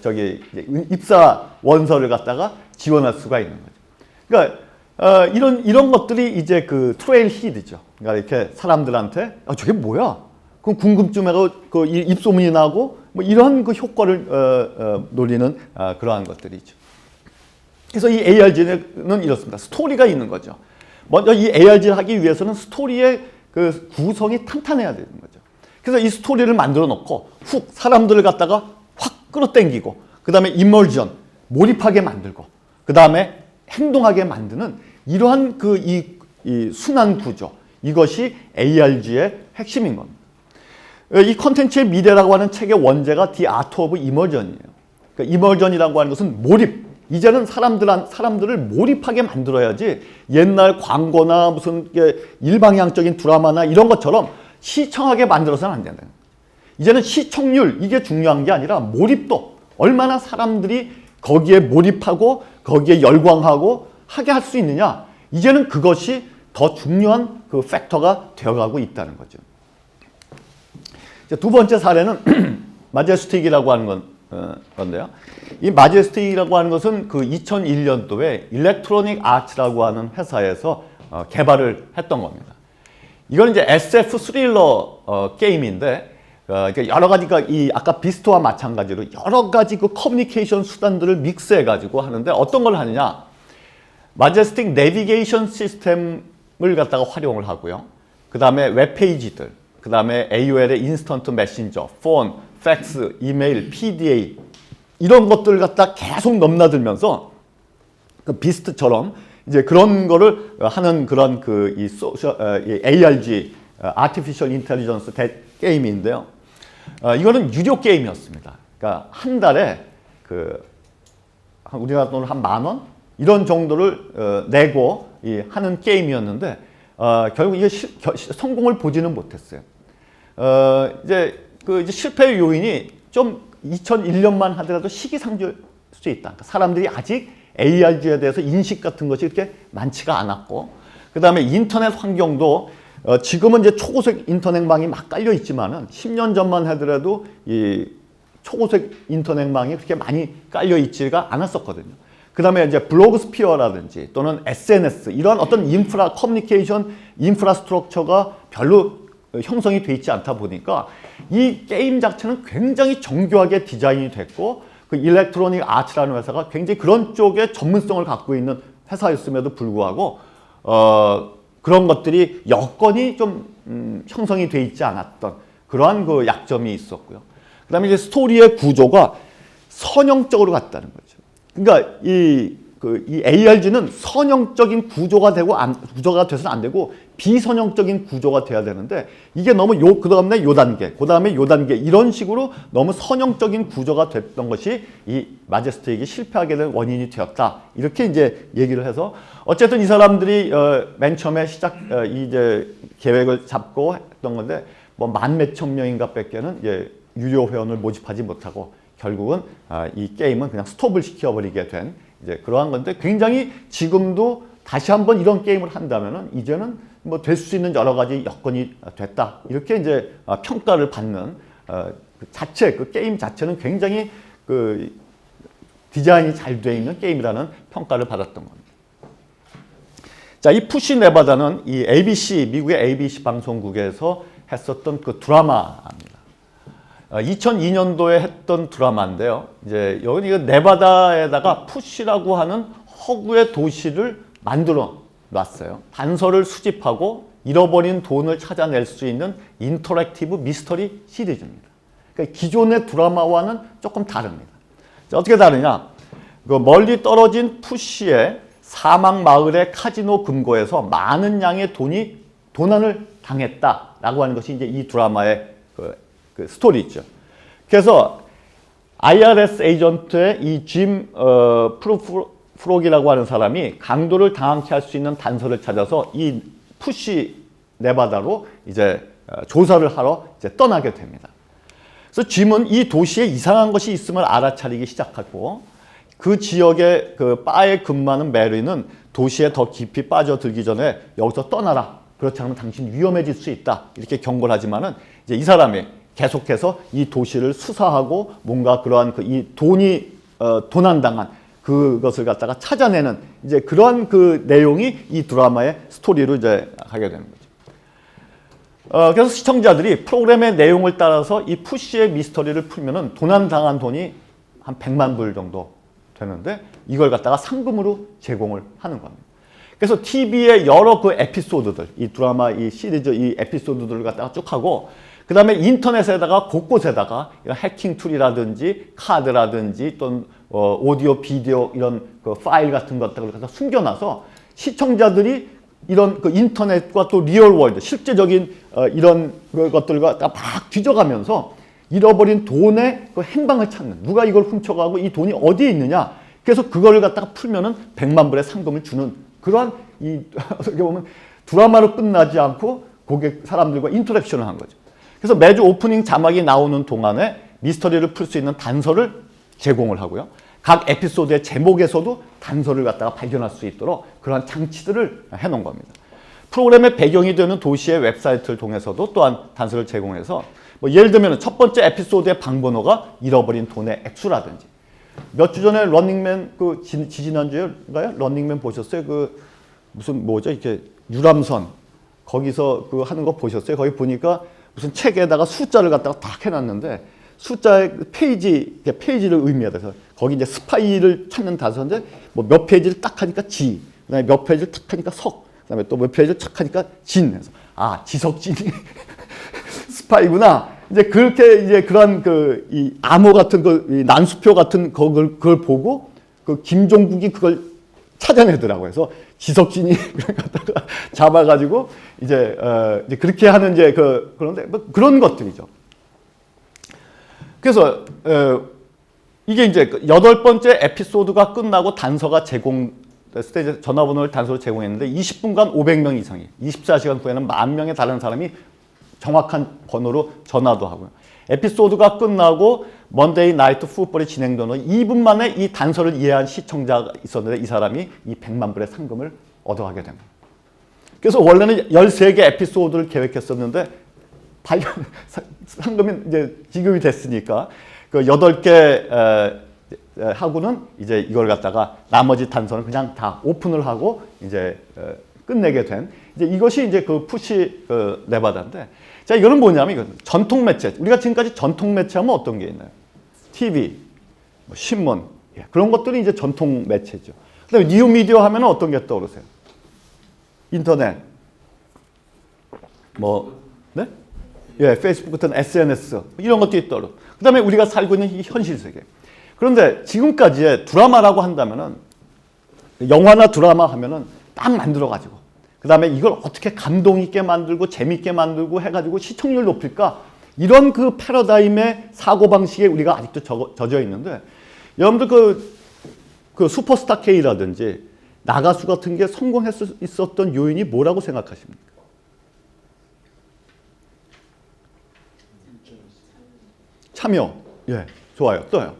저기 입사 원서를 갖다가 지원할 수가 있는 거죠. 그러니까 이런 것들이 이제 그 트레일 히드죠. 그러니까 이렇게 사람들한테 저게 뭐야? 그럼 궁금증하고 그 입소문이 나고 뭐 이런 그 효과를 노리는 그러한 것들이죠. 그래서 이 ARG는 이렇습니다. 스토리가 있는 거죠. 먼저 이 ARG를 하기 위해서는 스토리의 그 구성이 탄탄해야 되는 거죠. 그래서 이 스토리를 만들어 놓고 훅 사람들을 갖다가 확 끌어당기고 그 다음에 이멀전, 몰입하게 만들고 그 다음에 행동하게 만드는 이러한 이 순환 구조 이것이 ARG의 핵심인 겁니다. 이 컨텐츠의 미래라고 하는 책의 원제가 The Art of Immersion이에요. 그러니까 이멀전이라고 하는 것은 몰입. 이제는 사람들을 몰입하게 만들어야지 옛날 광고나 무슨 일방향적인 드라마나 이런 것처럼 시청하게 만들어서는 안 된다. 이제는 시청률 이게 중요한 게 아니라 몰입도 얼마나 사람들이 거기에 몰입하고 거기에 열광하고 하게 할 수 있느냐. 이제는 그것이 더 중요한 그 팩터가 되어가고 있다는 거죠. 두 번째 사례는 마제스틱이라고 하는 건데요. 이 마제스틱이라고 하는 것은 그 2001년도에 일렉트로닉 아츠라고 하는 회사에서 개발을 했던 겁니다. 이건 이제 SF 스릴러 게임인데 여러 가지가 아까 비스트와 마찬가지로 여러 가지 그 커뮤니케이션 수단들을 믹스해 가지고 하는데 어떤 걸 하느냐? 마제스틱 내비게이션 시스템을 갖다가 활용을 하고요. 그 다음에 웹페이지들, 그 다음에 AOL의 인스턴트 메신저, 폰, 팩스, 이메일, PDA 이런 것들을 갖다 계속 넘나들면서 그 비스트처럼 이제 그런 거를 하는 그런 이 ARG, Artificial Intelligence 게임인데요. 이거는 유료 게임이었습니다. 그러니까 한 달에 우리나라 돈으로 한 10,000원? 이런 정도를 내고 하는 게임이었는데 결국 이게 성공을 보지는 못했어요. 이제 실패의 요인이 좀 2001년만 하더라도 시기상조일 수 있다. 그러니까 사람들이 아직 ARG에 대해서 인식 같은 것이 이렇게 많지가 않았고, 그 다음에 인터넷 환경도 지금은 이제 초고속 인터넷망이 막 깔려 있지만은 10년 전만 하더라도 이 초고속 인터넷망이 그렇게 많이 깔려 있지가 않았었거든요. 그 다음에 이제 블로그스피어라든지 또는 SNS 이런 어떤 커뮤니케이션 인프라스트럭처가 별로 형성이 돼 있지 않다 보니까 이 게임 자체는 굉장히 정교하게 디자인이 됐고 그 일렉트로닉 아츠라는 회사가 굉장히 그런 쪽에 전문성을 갖고 있는 회사였음에도 불구하고 그런 것들이 여건이 좀 형성이 돼 있지 않았던 그러한 그 약점이 있었고요. 그 다음에 이제 스토리의 구조가 선형적으로 갔다는 거죠. 그러니까 이 ARG는 선형적인 구조가 되고 구조가 돼서는 안 되고 비선형적인 구조가 돼야 되는데 이게 너무 그다음에 요 단계, 그다음에 요 단계 이런 식으로 너무 선형적인 구조가 됐던 것이 이 마제스틱이 실패하게 된 원인이 되었다. 이렇게 이제 얘기를 해서 어쨌든 이 사람들이 맨 처음에 이제 계획을 잡고 했던 건데 뭐 만 몇천 명인가 밖에는 이제 유료 회원을 모집하지 못하고 결국은 이 게임은 그냥 스톱을 시켜버리게 된 이제 그러한 건데 굉장히 지금도 다시 한번 이런 게임을 한다면은 이제는 뭐 될 수 있는 여러 가지 여건이 됐다. 이렇게 이제 평가를 받는 그 게임 자체는 굉장히 그 디자인이 잘 돼 있는 게임이라는 평가를 받았던 겁니다. 자, 이 푸시 네바다는 이 ABC, 미국의 ABC 방송국에서 했었던 그 드라마입니다. 2002년도에 했던 드라마인데요. 이제 여기 네바다에다가 푸시라고 하는 허구의 도시를 만들어 놨어요. 단서를 수집하고 잃어버린 돈을 찾아낼 수 있는 인터랙티브 미스터리 시리즈입니다. 그러니까 기존의 드라마와는 조금 다릅니다. 자, 어떻게 다르냐? 그 멀리 떨어진 푸시의 사막 마을의 카지노 금고에서 많은 양의 도난을 당했다라고 하는 것이 이제 이 드라마의 그 스토리죠. 그래서 IRS 에이전트의 이 짐 프로기라고 하는 사람이 강도를 당하게 할 수 있는 단서를 찾아서 이 푸시 네바다로 이제 조사를 하러 이제 떠나게 됩니다. 그래서 짐은 이 도시에 이상한 것이 있음을 알아차리기 시작하고 그 지역의 그 바에 근무하는 메리는 도시에 더 깊이 빠져들기 전에 여기서 떠나라. 그렇지 않으면 당신 위험해질 수 있다. 이렇게 경고를 하지만은 이제 이 사람이 계속해서 이 도시를 수사하고 뭔가 그러한 이 돈이 도난당한 그것을 갖다가 찾아내는 이제 그러한 그 내용이 이 드라마의 스토리로 이제 하게 되는 거죠. 그래서 시청자들이 프로그램의 내용을 따라서 이 푸시의 미스터리를 풀면은 도난당한 돈이 한 100만 불 정도 되는데 이걸 갖다가 상금으로 제공을 하는 겁니다. 그래서 TV의 여러 그 에피소드들, 이 드라마, 이 시리즈, 이 에피소드들을 갖다가 쭉 하고 그 다음에 인터넷에다가 곳곳에다가 이런 해킹 툴이라든지 카드라든지 또는 오디오, 비디오 이런 그 파일 같은 것들을 갖다 숨겨놔서 시청자들이 이런 그 인터넷과 또 리얼월드, 실제적인 이런 것들과 막 뒤져가면서 잃어버린 돈의 그 행방을 찾는, 누가 이걸 훔쳐가고 이 돈이 어디에 있느냐. 그래서 그거를 갖다가 풀면은 100만 불의 상금을 주는 그러한 어떻게 보면 드라마로 끝나지 않고 고객 사람들과 인터랙션을 한 거죠. 그래서 매주 오프닝 자막이 나오는 동안에 미스터리를 풀 수 있는 단서를 제공을 하고요. 각 에피소드의 제목에서도 단서를 갖다가 발견할 수 있도록 그러한 장치들을 해놓은 겁니다. 프로그램의 배경이 되는 도시의 웹사이트를 통해서도 또한 단서를 제공해서 뭐 예를 들면 첫 번째 에피소드의 방번호가 잃어버린 돈의 액수라든지 몇 주 전에 런닝맨 그 지지난주인가요? 런닝맨 보셨어요? 그 무슨 뭐죠? 이렇게 유람선 거기서 그 하는 거 보셨어요? 거기 보니까 무슨 책에다가 숫자를 갖다가 딱 해놨는데 숫자의 페이지를 의미하다. 그래서 거기 이제 스파이를 찾는 단서인데 뭐 몇 페이지를 딱 하니까 지, 그다음에 몇 페이지를 딱 하니까 석, 그다음에 또 몇 페이지를 딱 하니까 진. 해서 아 지석진이 스파이구나. 이제 그렇게 이제 그런 그 이 암호 같은 이 난수표 같은 그걸 보고 그 김종국이 그걸 찾아내더라고요. 그래서 지석진이 그걸 갖다가 잡아가지고 이제 그렇게 하는 이제 그런데 뭐 그런 것들이죠. 그래서 이게 이제 8번째 에피소드가 끝나고 단서가 제공됐을 때 이제 전화번호를 단서로 제공했는데 20분간 500명 이상이 24시간 후에는 10,000명의 다른 사람이 정확한 번호로 전화도 하고요. 에피소드가 끝나고 먼데이 나이트 풋볼이 진행되는 2분 만에 이 단서를 이해한 시청자가 있었는데 이 사람이 이 100만 불의 상금을 얻어가게 됩니다. 그래서 원래는 13개 에피소드를 계획했었는데 상금이 이제 지급이 됐으니까 그 8개 하고는 이제 이걸 갖다가 나머지 단서는 그냥 다 오픈을 하고 이제 끝내게 된 이제 이것이 이제 그 푸시 네바다인데 자 이거는 뭐냐면 이거 전통 매체 우리가 지금까지 전통 매체하면 어떤 게 있나요? TV, 뭐 신문 그런 것들이 이제 전통 매체죠. 그다음에 뉴 미디어 하면 어떤 게 떠오르세요? 인터넷, 뭐 네? 예, 페이스북 같은 SNS 이런 것들이 떠오르. 그다음에 우리가 살고 있는 이 현실 세계. 그런데 지금까지의 드라마라고 한다면은 영화나 드라마 하면은 딱 만들어가지고 그 다음에 이걸 어떻게 감동 있게 만들고 재밌게 만들고 해가지고 시청률 높일까 이런 그 패러다임의 사고방식에 우리가 아직도 젖어 있는데 여러분들 그 슈퍼스타 K라든지 나가수 같은 게 성공했었던 요인이 뭐라고 생각하십니까? 참여. 예, 좋아요. 또요.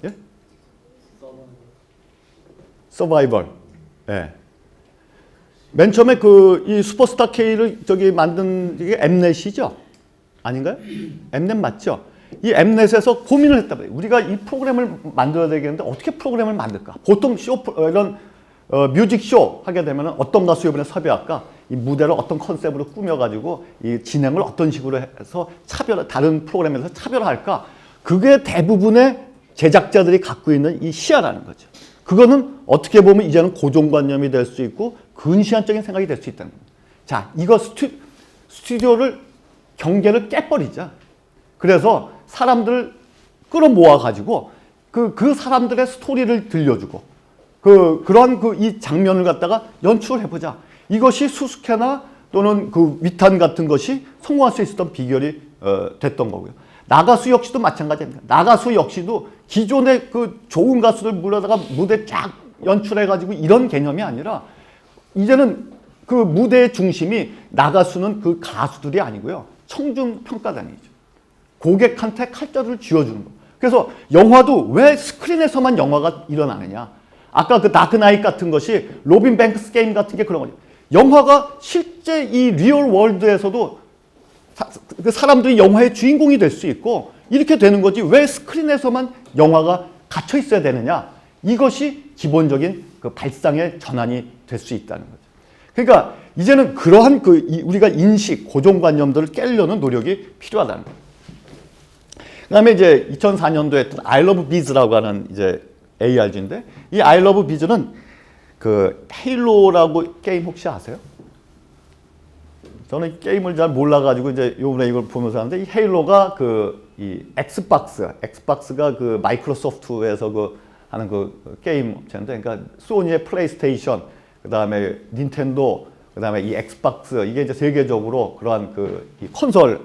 예? 서바이벌. 예. 맨 처음에 이 슈퍼스타 K를 만든 게 엠넷이죠? 아닌가요? 엠넷 맞죠? 이 엠넷에서 고민을 했단 말이에요. 우리가 이 프로그램을 만들어야 되겠는데 어떻게 프로그램을 만들까? 보통 이런 뮤직 쇼 하게 되면 어떤 가수 이번에 섭외할까? 이 무대를 어떤 컨셉으로 꾸며가지고 이 진행을 어떤 식으로 해서 다른 프로그램에서 차별화할까? 그게 대부분의 제작자들이 갖고 있는 이 시야라는 거죠. 그거는 어떻게 보면 이제는 고정관념이 될 수 있고 근시안적인 생각이 될 수 있다는 겁니다. 자, 이거 스튜디오를 경계를 깨버리자. 그래서 사람들을 끌어모아가지고 그 사람들의 스토리를 들려주고 그런 이 장면을 갖다가 연출을 해보자. 이것이 수수께나 또는 그 위탄 같은 것이 성공할 수 있었던 비결이 됐던 거고요. 나가수 역시도 마찬가지입니다. 나가수 역시도 기존의 그 좋은 가수들 불러다가 무대 쫙 연출해가지고 이런 개념이 아니라 이제는 그 무대의 중심이 나가수는 그 가수들이 아니고요. 청중평가단이죠. 고객한테 칼자루를 쥐어주는 거. 그래서 영화도 왜 스크린에서만 영화가 일어나느냐. 아까 그 다크나잇 같은 것이 로빈 뱅크스 게임 같은 게 그런 거죠. 영화가 실제 이 리얼 월드에서도 그 사람들이 영화의 주인공이 될 수 있고 이렇게 되는 거지 왜 스크린에서만 영화가 갇혀 있어야 되느냐. 이것이 기본적인 그 발상의 전환이 될 수 있다는 거죠. 그러니까 이제는 그러한 우리가 인식, 고정관념들을 깨려는 노력이 필요하다는 거예요. 그 다음에 이제 2004년도에 했던 I Love Biz라고 하는 이제 ARG인데 이 I Love Biz는 그 헤일로라고 게임 혹시 아세요? 저는 게임을 잘 몰라가지고 이제 요번에 이걸 보면서 하는데 이 헤일로가 이 엑스박스가 그 마이크로소프트에서 하는 그 게임 업체인데 그러니까 소니의 플레이스테이션 그다음에 닌텐도 그다음에 이 엑스박스 이게 이제 세계적으로 그러한 이 콘솔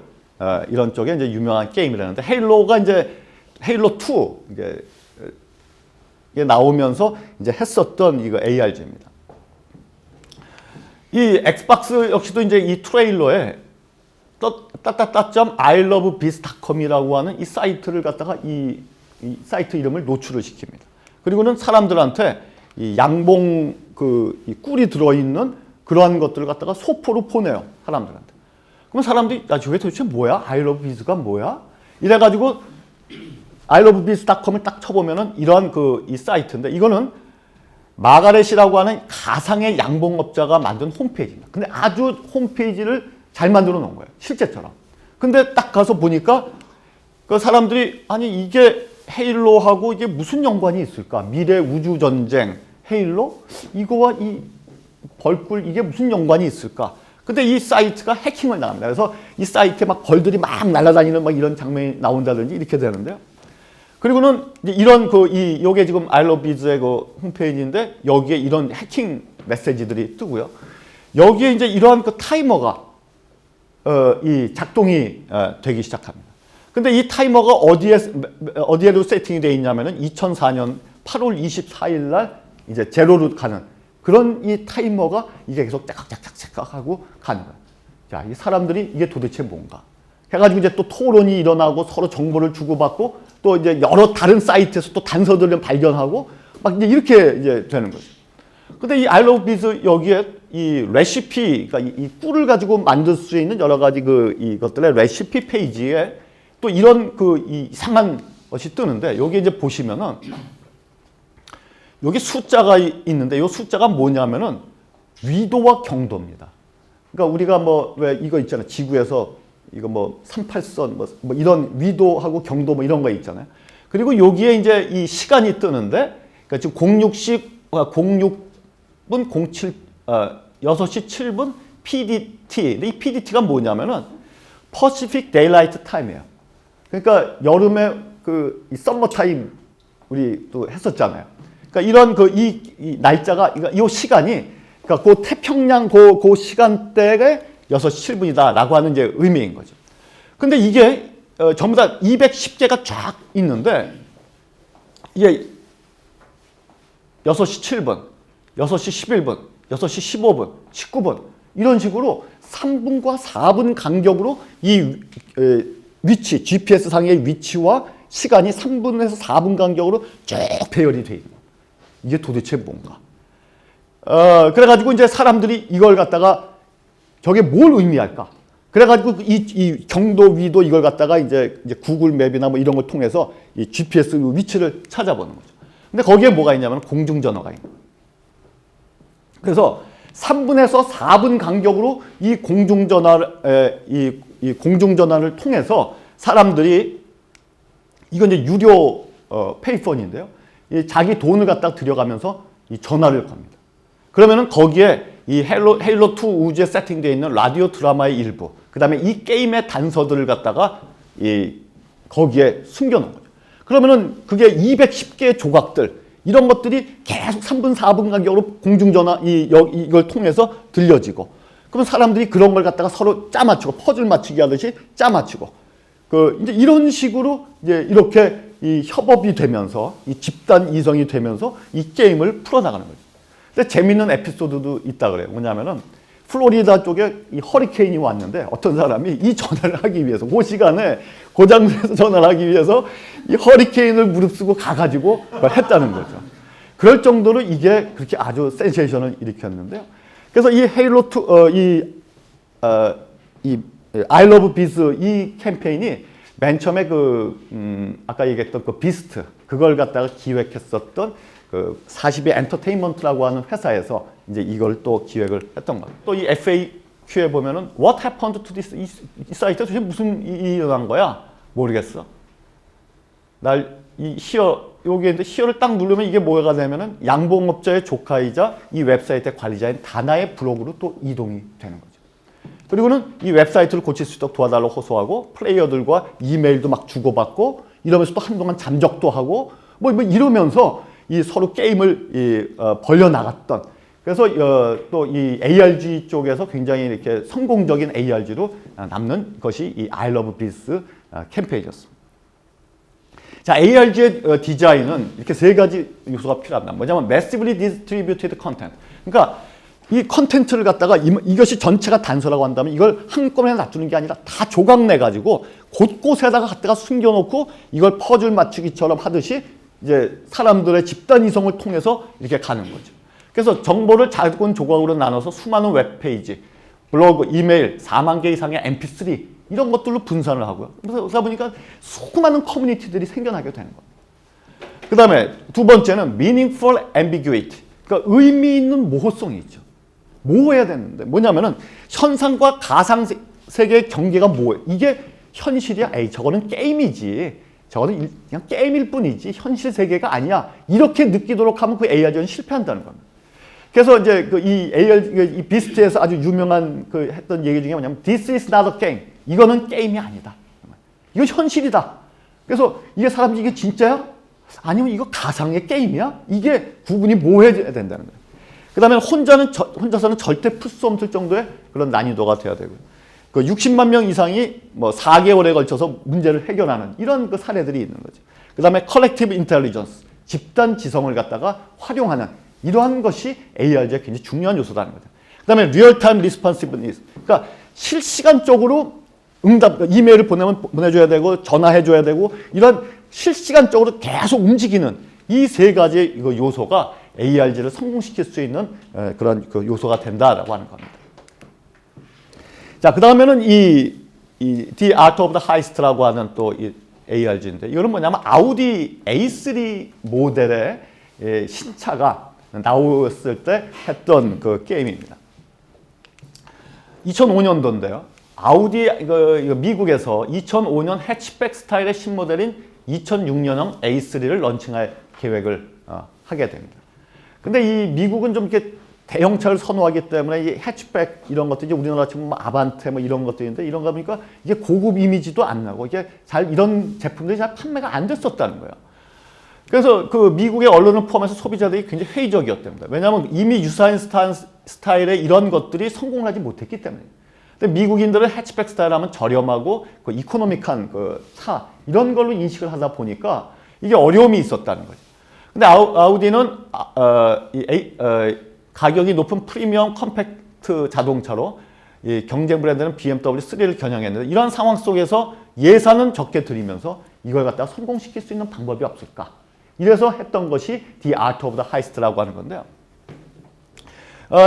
이런 쪽에 이제 유명한 게임이라는데 헤일로가 이제 헤일로 2 이게 나오면서 이제 했었던 이거 ARG입니다. 이 엑스박스 역시도 이제 이 트레일러에 ilovebiz.com이라고 하는 이 사이트를 갖다가 이 사이트 이름을 노출을 시킵니다. 그리고는 사람들한테 이 양봉 이 꿀이 들어있는 그러한 것들을 갖다가 소포로 보내요. 사람들한테. 그러면 사람들이 야, 저게 도대체 뭐야? ilovebiz가 뭐야? 이래가지고 ilovebiz.com을 딱 쳐보면은 이러한 이 사이트인데 이거는 마가렛이라고 하는 가상의 양봉업자가 만든 홈페이지입니다. 근데 아주 홈페이지를 잘 만들어 놓은 거예요. 실제처럼. 근데 딱 가서 보니까 그 사람들이 아니 이게 헤일로하고 이게 무슨 연관이 있을까? 미래 우주전쟁, 헤일로? 이거와 이 벌꿀 이게 무슨 연관이 있을까? 근데 이 사이트가 해킹을 당합니다. 그래서 이 사이트에 막 벌들이 막 날아다니는 막 이런 장면이 나온다든지 이렇게 되는데요. 그리고는 이제 이런 요게 지금 ilovebiz의 홈페이지인데 여기에 이런 해킹 메시지들이 뜨고요. 여기에 이제 이러한 타이머가 이 작동이 되기 시작합니다. 근데 이 타이머가 어디에도 세팅이 되어 있냐면은 2004년 8월 24일 날 이제 제로로 가는 그런 이 타이머가 이게 계속 짝짝짝짝 하고 가는 거예요. 자, 이 사람들이 이게 도대체 뭔가? 해가지고 이제 또 토론이 일어나고 서로 정보를 주고받고 또 이제 여러 다른 사이트에서 또 단서들을 발견하고 막 이제 이렇게 이제 되는 거죠. 근데 이 I Love Biz 여기에 이 레시피, 그러니까 이 꿀을 가지고 만들 수 있는 여러 가지 이것들의 레시피 페이지에 또 이런 이 이상한 것이 뜨는데 여기 이제 보시면은 여기 숫자가 있는데 이 숫자가 뭐냐면은 위도와 경도입니다. 그러니까 우리가 왜 이거 있잖아요. 지구에서 이거 38선 뭐 이런 위도하고 경도 뭐 이런 거 있잖아요. 그리고 여기에 이제 이 시간이 뜨는데 그러니까 지금 06분 07 6시 7분 PDT. 이 PDT가 뭐냐면은 Pacific Daylight Time이에요. 그러니까 여름에 이 썸머 타임 우리 또 했었잖아요. 그러니까 이런 이 날짜가, 이 시간이, 그러니까 그 태평양 그 시간대에 6시 7분이다라고 하는 이제 의미인 거죠. 근데 이게 전부 다 210개가 쫙 있는데, 이게 6시 7분, 6시 11분, 6시 15분, 19분, 이런 식으로 3분과 4분 간격으로 이 위치, GPS 상의 위치와 시간이 3분에서 4분 간격으로 쭉 배열이 돼 있는 거예요. 이게 도대체 뭔가? 그래가지고 이제 사람들이 이걸 갖다가 저게 뭘 의미할까? 그래가지고 이 경도, 위도 이걸 갖다가 이제 구글 맵이나 뭐 이런 걸 통해서 이 GPS 위치를 찾아보는 거죠. 근데 거기에 뭐가 있냐면 공중전화가 있는 거예요. 그래서 3분에서 4분 간격으로 이 공중전화를 통해서 사람들이, 이건 이제 유료 페이폰인데요. 자기 돈을 갖다 들여가면서 이 전화를 겁니다. 그러면은 거기에 이 헤일로2 우주에 세팅되어 있는 라디오 드라마의 일부, 그 다음에 이 게임의 단서들을 갖다가 거기에 숨겨놓은 거죠. 그러면은 그게 210개의 조각들, 이런 것들이 계속 3분, 4분 간격으로 공중전화 이걸 통해서 들려지고, 그러면 사람들이 그런 걸 갖다가 서로 짜맞추고, 퍼즐 맞추기 하듯이 짜맞추고, 이제 이런 식으로 이제 이렇게 이 협업이 되면서, 이 집단 이성이 되면서 이 게임을 풀어나가는 거죠. 근데 재밌는 에피소드도 있다 그래요. 뭐냐면은 플로리다 쪽에 이 허리케인이 왔는데 어떤 사람이 이 전화를 하기 위해서, 그 시간에 고장내서 전화를 하기 위해서 이 허리케인을 무릅쓰고 가가지고 그걸 했다는 거죠. 그럴 정도로 이게 그렇게 아주 센세이션을 일으켰는데요. 그래서 이 헤일로2, 이 I love Biz 이 캠페인이 맨 처음에 아까 얘기했던 그 비스트, 그걸 갖다가 기획했었던 40의 엔터테인먼트라고 하는 회사에서 이제 이걸 또 기획을 했던 거예요. 또 이 FAQ에 보면은 What happened to this? 이 사이트 도대체 무슨 일이 일어난 거야? 모르겠어. 여기에 있는데 히어를 딱 누르면 이게 뭐가 되면은 양봉업자의 조카이자 이 웹사이트의 관리자인 다나의 블로그로 또 이동이 되는 거죠. 그리고는 이 웹사이트를 고칠 수 있도록 도와달라고 호소하고, 플레이어들과 이메일도 막 주고받고, 이러면서 또 한동안 잠적도 하고, 뭐 이러면서 이 서로 게임을 벌려나갔던, 그래서 또 이 ARG 쪽에서 굉장히 이렇게 성공적인 ARG로 남는 것이 이 I love Biz 캠페인이었습니다. 자, ARG의 디자인은 이렇게 세 가지 요소가 필요합니다. 뭐냐면 Massively Distributed Content. 그러니까 이 컨텐츠를 갖다가 이것이 전체가 단서라고 한다면 이걸 한꺼번에 놔두는 게 아니라 다 조각내가지고 곳곳에다가 갖다가 숨겨놓고 이걸 퍼즐 맞추기처럼 하듯이 이제 사람들의 집단 이성을 통해서 이렇게 가는 거죠. 그래서 정보를 작은 조각으로 나눠서 수많은 웹페이지, 블로그, 이메일, 4만 개 이상의 mp3 이런 것들로 분산을 하고요. 그러다 보니까 수많은 커뮤니티들이 생겨나게 되는 거예요. 그 다음에 두 번째는 meaningful ambiguity. 그러니까 의미 있는 모호성이 있죠. 모호해야 되는데 뭐냐면은 현상과 가상 세계의 경계가 모호해. 이게 현실이야? 에이, 저거는 게임이지. 저거는 그냥 게임일 뿐이지 현실 세계가 아니야. 이렇게 느끼도록 하면 그 ARG는 실패한다는 겁니다. 그래서 이제 이 비스트에서 아주 유명한 했던 얘기 중에 뭐냐면 This is not a game. 이거는 게임이 아니다. 이거 현실이다. 그래서 이게 사람들이 이게 진짜야? 아니면 이거 가상의 게임이야? 이게 구분이 모호해져야 된다는 거예요. 그 다음에 혼자서는 절대 풀 수 없을 정도의 그런 난이도가 돼야 되고요. 60만 명 이상이 뭐 4개월에 걸쳐서 문제를 해결하는 이런 사례들이 있는 거죠. 그 다음에 collective intelligence, 집단 지성을 갖다가 활용하는 이러한 것이 ARG의 굉장히 중요한 요소라는 거죠. 그 다음에 real-time responsiveness, 그러니까 실시간적으로 이메일을 보내줘야 되고 전화해줘야 되고 이런 실시간적으로 계속 움직이는 이 세 가지 요소가 ARG를 성공시킬 수 있는 그런 요소가 된다라고 하는 겁니다. 자, 그 다음에는 The Art of the Heist라고 하는 또 이 ARG인데, 이거는 뭐냐면 아우디 A3 모델의 신차가 나왔을 때 했던 그 게임입니다. 2005년도인데요. 아우디 미국에서 2005년 해치백 스타일의 신모델인 2006년형 A3를 런칭할 계획을 하게 됩니다. 근데 이 미국은 좀 이렇게 대형차를 선호하기 때문에 이 해치백 이런 것들, 이제 우리나라처럼 뭐 아반떼 뭐 이런 것들인데, 이런 거 보니까 이게 고급 이미지도 안 나고 이게 이런 제품들이 잘 판매가 안 됐었다는 거예요. 그래서 그 미국의 언론을 포함해서 소비자들이 굉장히 회의적이었답니다. 왜냐하면 이미 유사한 스타일의 이런 것들이 성공하지 못했기 때문에. 근데 미국인들은 해치백 스타일 하면 저렴하고 그 이코노믹한 그 차 이런 걸로 인식을 하다 보니까 이게 어려움이 있었다는 거죠. 근데 아우디는 가격이 높은 프리미엄 컴팩트 자동차로 이 경쟁 브랜드는 BMW 3를 겨냥했는데 이런 상황 속에서 예산은 적게 들이면서 이걸 갖다가 성공시킬 수 있는 방법이 없을까? 이래서 했던 것이 The Art of the Heist라고 하는 건데요.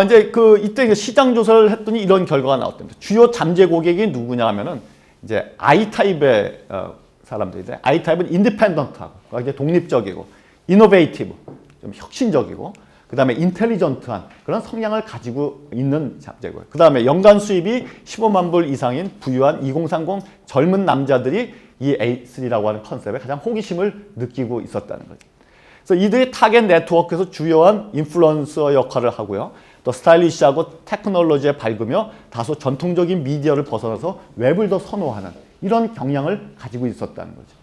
이제 이때 시장 조사를 했더니 이런 결과가 나왔답니다. 주요 잠재 고객이 누구냐 하면은 이제 I타입의 사람들인데 I타입은 인디펜던트하고 이제 독립적이고 이노베이티브 좀 혁신적이고 그다음에 인텔리전트한 그런 성향을 가지고 있는 잠재고요. 그다음에 연간 수입이 15만 불 이상인 부유한 2030 젊은 남자들이 이 A3라고 하는 컨셉에 가장 호기심을 느끼고 있었다는 거죠. 그래서 이들이 타겟 네트워크에서 주요한 인플루언서 역할을 하고요. 또 스타일리시하고 테크놀로지에 밝으며 다소 전통적인 미디어를 벗어나서 웹을 더 선호하는 이런 경향을 가지고 있었다는 거죠.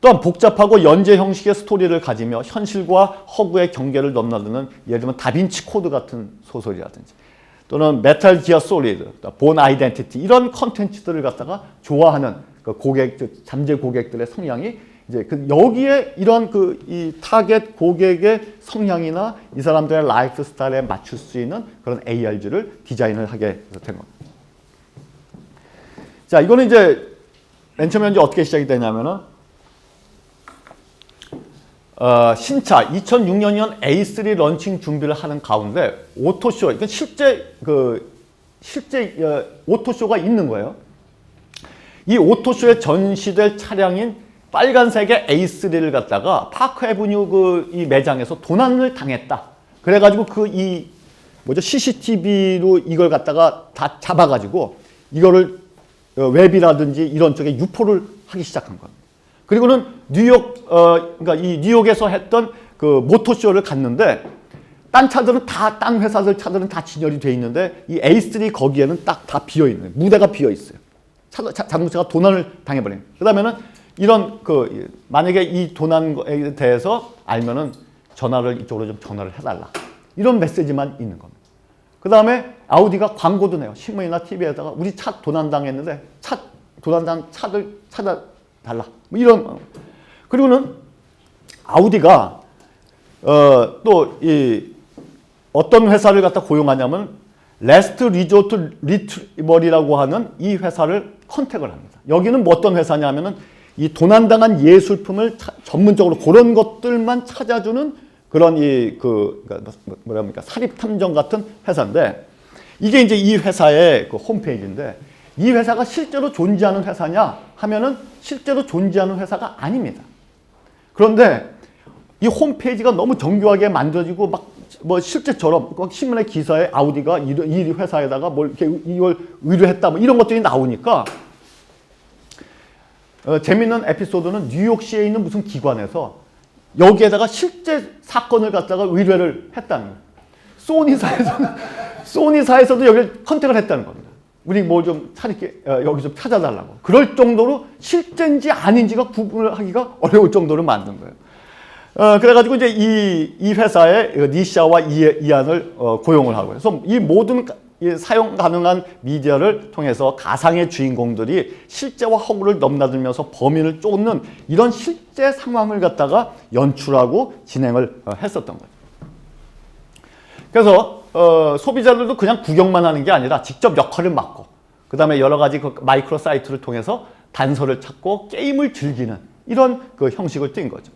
또한 복잡하고 연재 형식의 스토리를 가지며 현실과 허구의 경계를 넘나드는 예를 들면 다빈치 코드 같은 소설이라든지 또는 메탈 기어 솔리드, 본 아이덴티티 이런 컨텐츠들을 갖다가 좋아하는 그 잠재 고객들의 성향이 이제 여기에 이런 이 타겟 고객의 성향이나 이 사람들의 라이프 스타일에 맞출 수 있는 그런 ARG를 디자인을 하게 된 겁니다. 자, 이거는 이제 맨 처음에 이제 어떻게 시작이 되냐면은 신차 2006년 A3 런칭 준비를 하는 가운데 오토쇼, 이건 실제 오토쇼가 있는 거예요. 이 오토쇼에 전시될 차량인 빨간색의 A3를 갖다가 파크 애브뉴 이 매장에서 도난을 당했다. 그래가지고 CCTV로 이걸 갖다가 다 잡아가지고 이거를 웹이라든지 이런 쪽에 유포를 하기 시작한 겁니다. 그리고는 그러니까 이 뉴욕에서 했던 그 모토쇼를 갔는데 딴 차들은 딴 회사들 차들은 다 진열이 돼 있는데 이 A3 거기에는 딱 다 비어 있는 무대가 비어 있어요. 자동차가 도난을 당해버린. 그다음에는 이런 만약에 이 도난에 대해서 알면은 이쪽으로 좀 전화를 해달라. 이런 메시지만 있는 겁니다. 그 다음에 아우디가 광고도 내요. 신문이나 TV에다가 우리 차 도난당했는데 도난당 차들 찾아달라. 뭐 이런. 그리고는 아우디가 또 어떤 회사를 갖다 고용하냐면 레스트 리조트 리트리버리라고 하는 이 회사를 컨택을 합니다. 여기는 뭐 어떤 회사냐면은 이 도난당한 예술품을 전문적으로 그런 것들만 찾아주는 그런 그러니까 사립탐정 같은 회사인데 이게 이제 이 회사의 그 홈페이지인데 이 회사가 실제로 존재하는 회사냐 하면은 실제로 존재하는 회사가 아닙니다. 그런데 이 홈페이지가 너무 정교하게 만들어지고 뭐 실제처럼 신문의 기사에 아우디가 이 회사에다가 뭘 이렇게 이걸 의뢰했다 뭐 이런 것들이 나오니까 재밌는 에피소드는 뉴욕시에 있는 무슨 기관에서 여기에다가 실제 사건을 갖다가 의뢰를 했다는 거예요. 소니사에서도 여기를 컨택을 했다는 겁니다. 우리 뭐 좀 여기 좀 찾아달라고. 그럴 정도로 실제인지 아닌지가 구분을 하기가 어려울 정도로 만든 거예요. 그래가지고 이제 이 회사에 니샤와 이안을 고용을 하고요. 그래서 이 모든 사용 가능한 미디어를 통해서 가상의 주인공들이 실제와 허구를 넘나들면서 범인을 쫓는 이런 실제 상황을 갖다가 연출하고 진행을 했었던 거죠. 그래서 소비자들도 그냥 구경만 하는 게 아니라 직접 역할을 맡고 그 다음에 여러 가지 마이크로 사이트를 통해서 단서를 찾고 게임을 즐기는 이런 형식을 띈 거죠.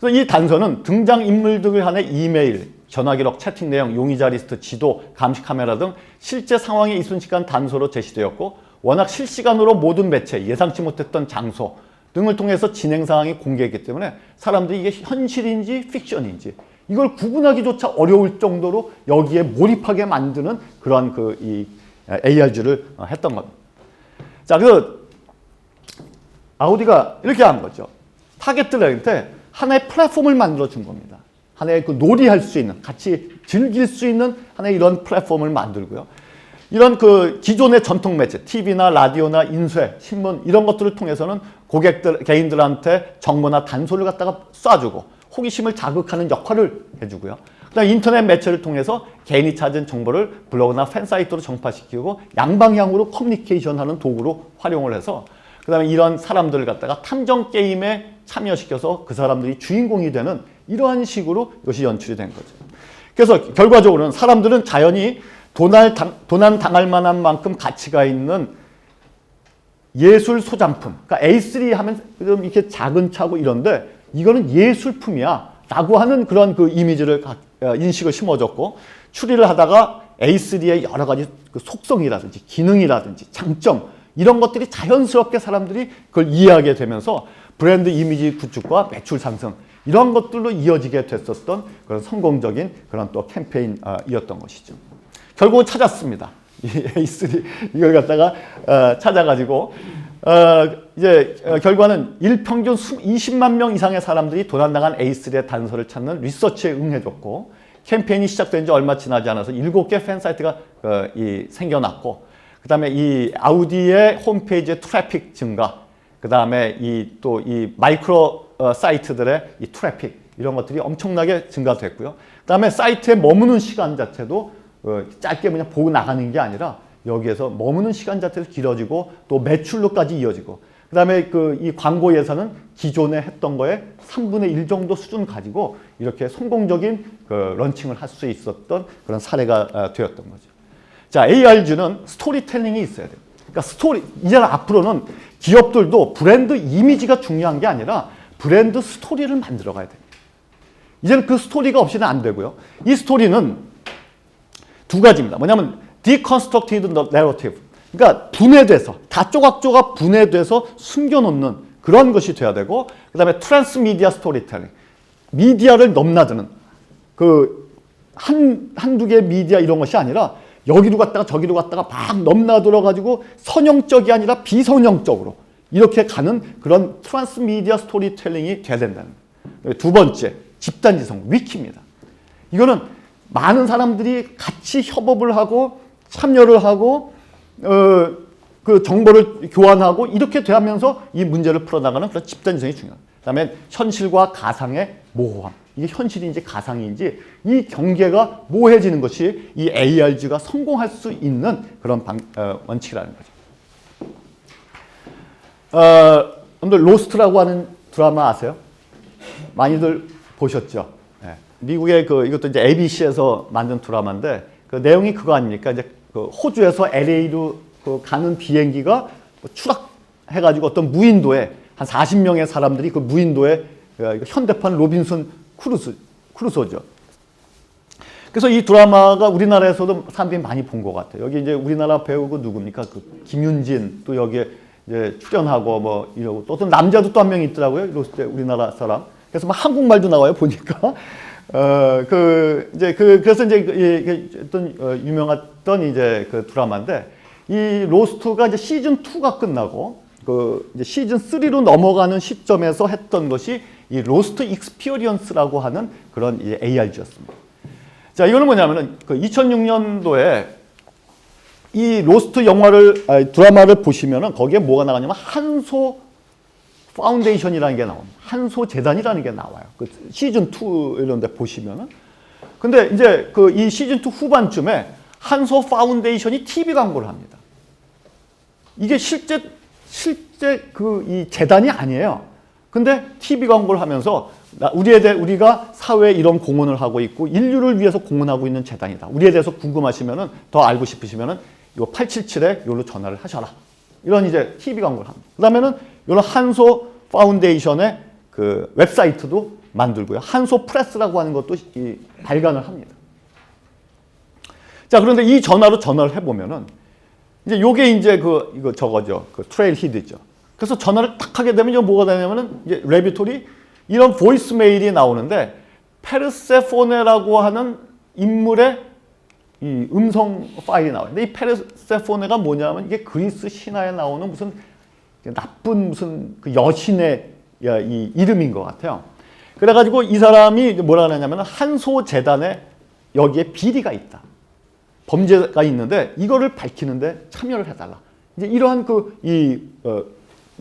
그래서 이 단서는 등장인물들 간의 이메일, 전화기록, 채팅 내용, 용의자 리스트, 지도, 감시 카메라 등 실제 상황이 이순식간 단서로 제시되었고 워낙 실시간으로 모든 매체, 예상치 못했던 장소 등을 통해서 진행 상황이 공개했기 때문에 사람들이 이게 현실인지 픽션인지 이걸 구분하기조차 어려울 정도로 여기에 몰입하게 만드는 그런 이 ARG를 했던 겁니다. 자, 그래서 아우디가 이렇게 한 거죠. 타겟들한테 하나의 플랫폼을 만들어 준 겁니다. 하나의 놀이할 수 있는, 같이 즐길 수 있는 하나의 이런 플랫폼을 만들고요. 이런 기존의 전통 매체, TV나 라디오나 인쇄, 신문 이런 것들을 통해서는 개인들한테 정보나 단서를 갖다가 쏴주고 호기심을 자극하는 역할을 해주고요. 그다음에 인터넷 매체를 통해서 개인이 찾은 정보를 블로그나 팬사이트로 전파시키고 양방향으로 커뮤니케이션하는 도구로 활용을 해서 그다음에 이런 사람들을 갖다가 탐정 게임에 참여시켜서 그 사람들이 주인공이 되는 이러한 식으로 이것이 연출이 된 거죠. 그래서 결과적으로는 사람들은 자연히 도난 당할 만한 만큼 가치가 있는 예술 소장품, 그러니까 A3 하면 좀 이렇게 작은 차고 이런데 이거는 예술품이야 라고 하는 그런 그 이미지를 인식을 심어줬고, 추리를 하다가 A3의 여러 가지 그 속성이라든지 기능이라든지 장점 이런 것들이 자연스럽게 사람들이 그걸 이해하게 되면서 브랜드 이미지 구축과 매출 상승 이런 것들로 이어지게 됐었던 그런 성공적인 그런 또 캠페인이었던 것이죠. 결국은 찾았습니다. 이 A3 이걸 갖다가 찾아가지고 이제 결과는 일평균 20만 명 이상의 사람들이 도난당한 A3의 단서를 찾는 리서치에 응해줬고, 캠페인이 시작된 지 얼마 지나지 않아서 7개 팬사이트가 생겨났고, 그 다음에 이 아우디의 홈페이지의 트래픽 증가, 그 다음에 이 마이크로 사이트들의 이 트래픽 이런 것들이 엄청나게 증가됐고요. 그 다음에 사이트에 머무는 시간 자체도 짧게 그냥 보고 나가는 게 아니라 여기에서 머무는 시간 자체도 길어지고 또 매출로까지 이어지고, 그 다음에 이 광고 예산은 기존에 했던 거에 3분의 1 정도 수준 가지고 이렇게 성공적인 런칭을 할 수 있었던 그런 사례가 되었던 거죠. 자, ARG는 스토리텔링이 있어야 돼요. 그러니까 이제는 앞으로는 기업들도 브랜드 이미지가 중요한 게 아니라 브랜드 스토리를 만들어 가야 됩니다. 이제는 그 스토리가 없이는 안 되고요. 이 스토리는 두 가지입니다. 뭐냐면 deconstructed narrative, 그러니까 분해돼서 다 조각조각 분해돼서 숨겨놓는 그런 것이 돼야 되고, 그 다음에 transmedia storytelling, 미디어를 넘나드는 한두 개의 미디어 이런 것이 아니라 여기로 갔다가 저기로 갔다가 막 넘나들어 가지고 선형적이 아니라 비선형적으로 이렇게 가는 그런 트랜스미디어 스토리텔링이 돼야 된다는 거예요. 두 번째, 집단지성, 위키입니다. 이거는 많은 사람들이 같이 협업을 하고 참여를 하고 그 정보를 교환하고 이렇게 되면서 이 문제를 풀어나가는 그런 집단지성이 중요합니다. 그다음에 현실과 가상의 모호함. 이게 현실인지 가상인지 이 경계가 모호해지는 것이 이 ARG가 성공할 수 있는 그런 원칙이라는 거죠. 여러분들 로스트라고 하는 드라마 아세요? 많이들 보셨죠? 네. 미국의 이것도 이제 ABC에서 만든 드라마인데 그 내용이 그거 아닙니까? 이제 호주에서 LA로 가는 비행기가 추락해가지고 어떤 무인도에 한 40명의 사람들이 그 무인도에 현대판 로빈슨 크루소죠. 그래서 이 드라마가 우리나라에서도 사람들이 많이 본 것 같아요. 여기 이제 우리나라 배우가 누굽니까? 김윤진 또 여기에 이제 출연하고 뭐 이러고 또 어떤 남자도 또 한 명 있더라고요. 우리나라 사람. 그래서 막 한국말도 나와요 보니까. 그래서 이제 어떤 유명했던 이제 그 드라마인데, 이 로스트가 이제 시즌 2가 끝나고 이제 시즌 3로 넘어가는 시점에서 했던 것이 이 로스트 익스피리언스라고 하는 그런 이제 ARG였습니다. 자, 이거는 뭐냐면은 2006년도에 이 로스트 드라마를 보시면은 거기에 뭐가 나가냐면 한소 파운데이션이라는 게 나옵니다. 한소 재단이라는 게 나와요. 시즌 2 이런 데 보시면은. 근데 이제 이 시즌 2 후반쯤에 한소 파운데이션이 TV 광고를 합니다. 이게 실제 이 재단이 아니에요. 근데 TV 광고를 하면서 우리가 사회에 이런 공헌을 하고 있고 인류를 위해서 공헌하고 있는 재단이다. 우리에 대해서 궁금하시면은 더 알고 싶으시면은 이거 877에 이걸로 전화를 하셔라. 이런 이제 TV 광고를 합니다. 그다음에는 이런 한소 파운데이션의 그 웹사이트도 만들고요. 한소 프레스라고 하는 것도 발간을 합니다. 자, 그런데 이 전화를 해보면은 이제 요게 이제 이거 저거죠. 트레일 히드죠. 그래서 전화를 딱 하게 되면 이거 뭐가 되냐면은 이제 레비토리 이런 보이스메일이 나오는데 페르세포네라고 하는 인물의 이 음성 파일이 나와요. 근데 이 페르세포네가 뭐냐면 이게 그리스 신화에 나오는 무슨 나쁜 무슨 그 여신의 이 이름인 것 같아요. 그래가지고 이 사람이 뭐라 하냐면은 한소 재단에 여기에 비리가 있다. 범죄가 있는데 이거를 밝히는데 참여를 해달라. 이제 이러한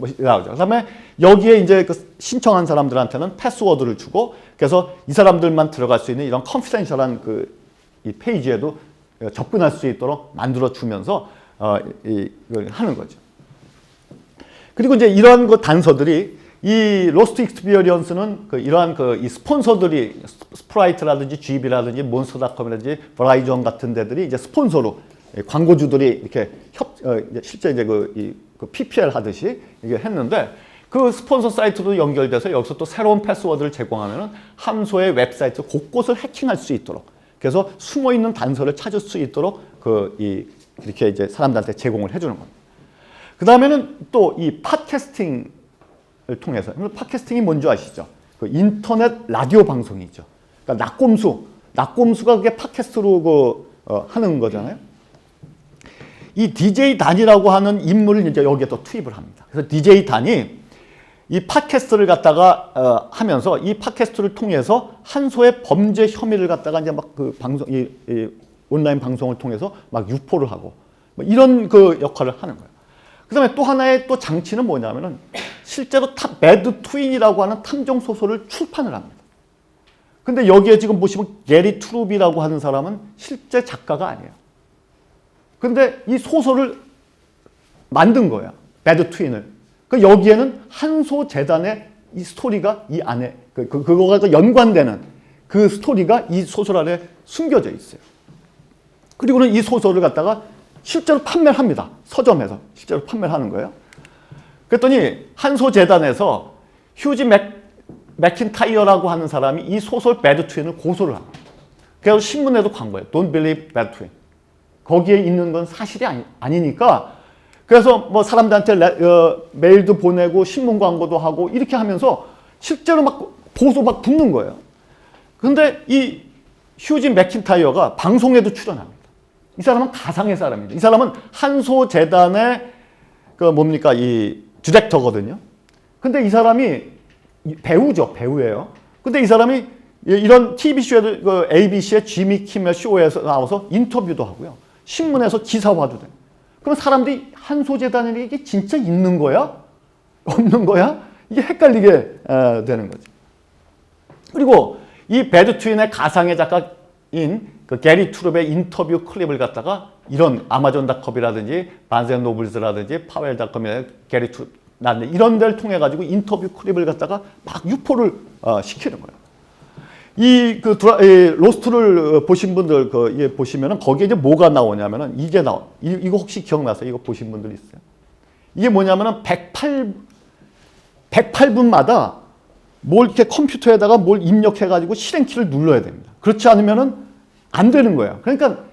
뭐 나오죠. 그다음에 여기에 이제 그 신청한 사람들한테는 패스워드를 주고 그래서 이 사람들만 들어갈 수 있는 이런 컨피덴셜한 그 이 페이지에도 접근할 수 있도록 만들어 주면서 이걸 하는 거죠. 그리고 이제 이러한 그 단서들이 이 로스트 익스피리언스는 그 이러한 그 이 스폰서들이 스프라이트라든지 GB라든지 몬스터닷컴이라든지 버라이전 같은 데들이 이제 스폰서로 광고주들이 이렇게 실제 이제 그 PPL 하듯이 이게 했는데 그 스폰서 사이트도 연결돼서 여기서 또 새로운 패스워드를 제공하면은 함소의 웹사이트 곳곳을 해킹할 수 있도록 그래서 숨어 있는 단서를 찾을 수 있도록 이렇게 이제 사람들한테 제공을 해주는 겁니다. 그 다음에는 또 이 팟캐스팅을 통해서 팟캐스팅이 뭔지 아시죠? 그 인터넷 라디오 방송이죠. 그러니까 낙곰수가 그게 팟캐스트로 하는 거잖아요. 이 DJ 단이라고 하는 인물을 이제 여기에 또 투입을 합니다. 그래서 DJ 단이 이 팟캐스트를 갖다가 하면서 이 팟캐스트를 통해서 한소의 범죄 혐의를 갖다가 이제 막 그 방송 이 온라인 방송을 통해서 막 유포를 하고 뭐 이런 그 역할을 하는 거예요. 그다음에 또 하나의 또 장치는 뭐냐면은 실제로 매드 트윈이라고 하는 탐정 소설을 출판을 합니다. 근데 여기에 지금 보시면 게리 트룹이라고 하는 사람은 실제 작가가 아니에요. 근데 이 소설을 만든 거예요. 매드 트윈을. 그 여기에는 한소 재단의 이 스토리가 이 안에 그거가 연관되는 그 스토리가 이 소설 안에 숨겨져 있어요. 그리고는 이 소설을 갖다가 실제로 판매를 합니다. 서점에서 실제로 판매를 하는 거예요. 그랬더니 한소 재단에서 휴지 맥킨타이어라고 하는 사람이 이 소설 배드 트윈을 고소를 합니다. 그래서 신문에도 간 거예요. Don't believe 배드 트윈. 거기에 있는 건 사실이 아니니까 그래서 뭐 사람들한테 메일도 보내고 신문 광고도 하고 이렇게 하면서 실제로 막 보소 막 붙는 거예요. 그런데 이 휴지 맥킨타이어가 방송에도 출연합니다. 이 사람은 가상의 사람입니다. 이 사람은 한소 재단의 그 뭡니까 이 디렉터거든요. 근데 이 사람이 배우죠, 배우예요. 근데 이 사람이 이런 TV 쇼에도 그 ABC의 지미 키멜 쇼에서 나와서 인터뷰도 하고요. 신문에서 기사화도 돼요. 그럼 사람들이 한소재단이 이게 진짜 있는 거야? 없는 거야? 이게 헷갈리게 되는 거죠. 그리고 이 배드 트윈의 가상의 작가인 그 게리 트룹의 인터뷰 클립을 갖다가 이런 아마존닷컴이라든지 바른앤노블스라든지 파웰닷컴이나 게리 트룹 이런 데를 통해 가지고 인터뷰 클립을 갖다가 막 유포를 시키는 거예요. 이 로스트를 보신 분들 보시면은 거기에 이제 뭐가 나오냐면은 이게 이거 혹시 기억나세요? 이거 보신 분들 있어요? 이게 뭐냐면은 108분마다 뭘 이렇게 컴퓨터에다가 뭘 입력해가지고 실행키를 눌러야 됩니다. 그렇지 않으면은 안 되는 거예요. 그러니까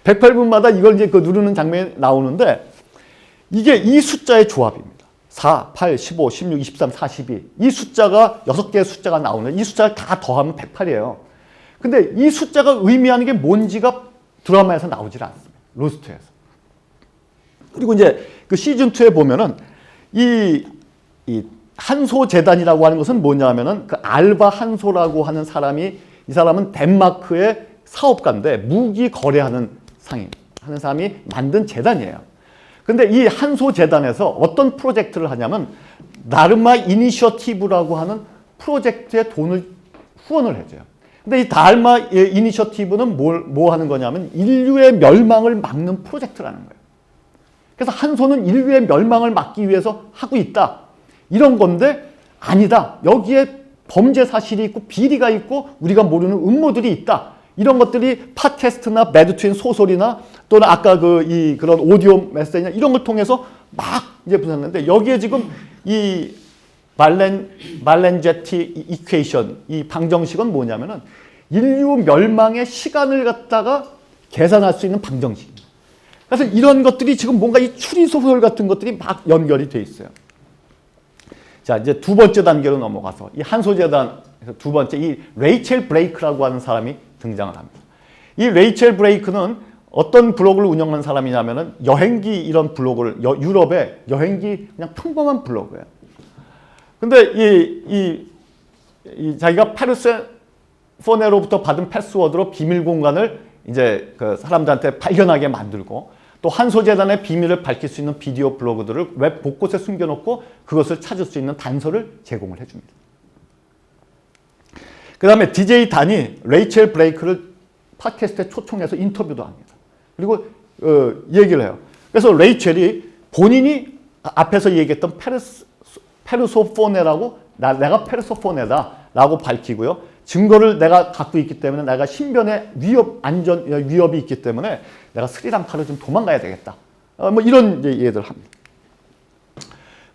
108분마다 이걸 이제 누르는 장면이 나오는데 이게 이 숫자의 조합입니다. 4, 8, 15, 16, 23, 42. 이 숫자가 6개의 숫자가 나오는 이 숫자를 다 더하면 108이에요. 근데 이 숫자가 의미하는 게 뭔지가 드라마에서 나오질 않습니다. 로스트에서. 그리고 이제 그 시즌2에 보면은 이 한소 재단이라고 하는 것은 뭐냐면은 그 알바 한소라고 하는 사람이 이 사람은 덴마크의 사업가인데 무기 거래하는 하는 사람이 만든 재단이에요. 근데 이 한소 재단에서 어떤 프로젝트를 하냐면 나르마 이니셔티브라고 하는 프로젝트에 돈을 후원을 해줘요. 근데 이 다르마 이니셔티브는 뭐 하는 거냐면 인류의 멸망을 막는 프로젝트라는 거예요. 그래서 한소는 인류의 멸망을 막기 위해서 하고 있다. 이런 건데 아니다. 여기에 범죄 사실이 있고 비리가 있고 우리가 모르는 음모들이 있다. 이런 것들이 팟캐스트나 배드 트윈 소설이나 또는 아까 그런 오디오 메시지나 이런 걸 통해서 막 이제 부셨는데 여기에 지금 이 말렌제티 이퀘이션 이 방정식은 뭐냐면은 인류 멸망의 시간을 갖다가 계산할 수 있는 방정식입니다. 그래서 이런 것들이 지금 뭔가 이 추리 소설 같은 것들이 막 연결이 돼 있어요. 자, 이제 두 번째 단계로 넘어가서 이 한소재단에서 두 번째 이 레이첼 브레이크라고 하는 사람이 등장을 합니다. 이 레이첼 브레이크는 어떤 블로그를 운영하는 사람이냐면은 여행기 이런 블로그를 유럽의 여행기 그냥 평범한 블로그예요. 근데 이 자기가 페르세포네로부터 받은 패스워드로 비밀 공간을 이제 그 사람들한테 발견하게 만들고 또 한소재단의 비밀을 밝힐 수 있는 비디오 블로그들을 웹 곳곳에 숨겨놓고 그것을 찾을 수 있는 단서를 제공을 해줍니다. 그 다음에 DJ 단이 레이첼 브레이크를 팟캐스트에 초청해서 인터뷰도 합니다. 그리고 얘기를 해요. 그래서 레이첼이 본인이 앞에서 얘기했던 페르소포네라고 내가 페르소포네다 라고 밝히고요. 증거를 내가 갖고 있기 때문에 내가 신변의 위협이 있기 때문에 내가 스리랑카를 좀 도망가야 되겠다. 뭐 이런 얘기를 합니다.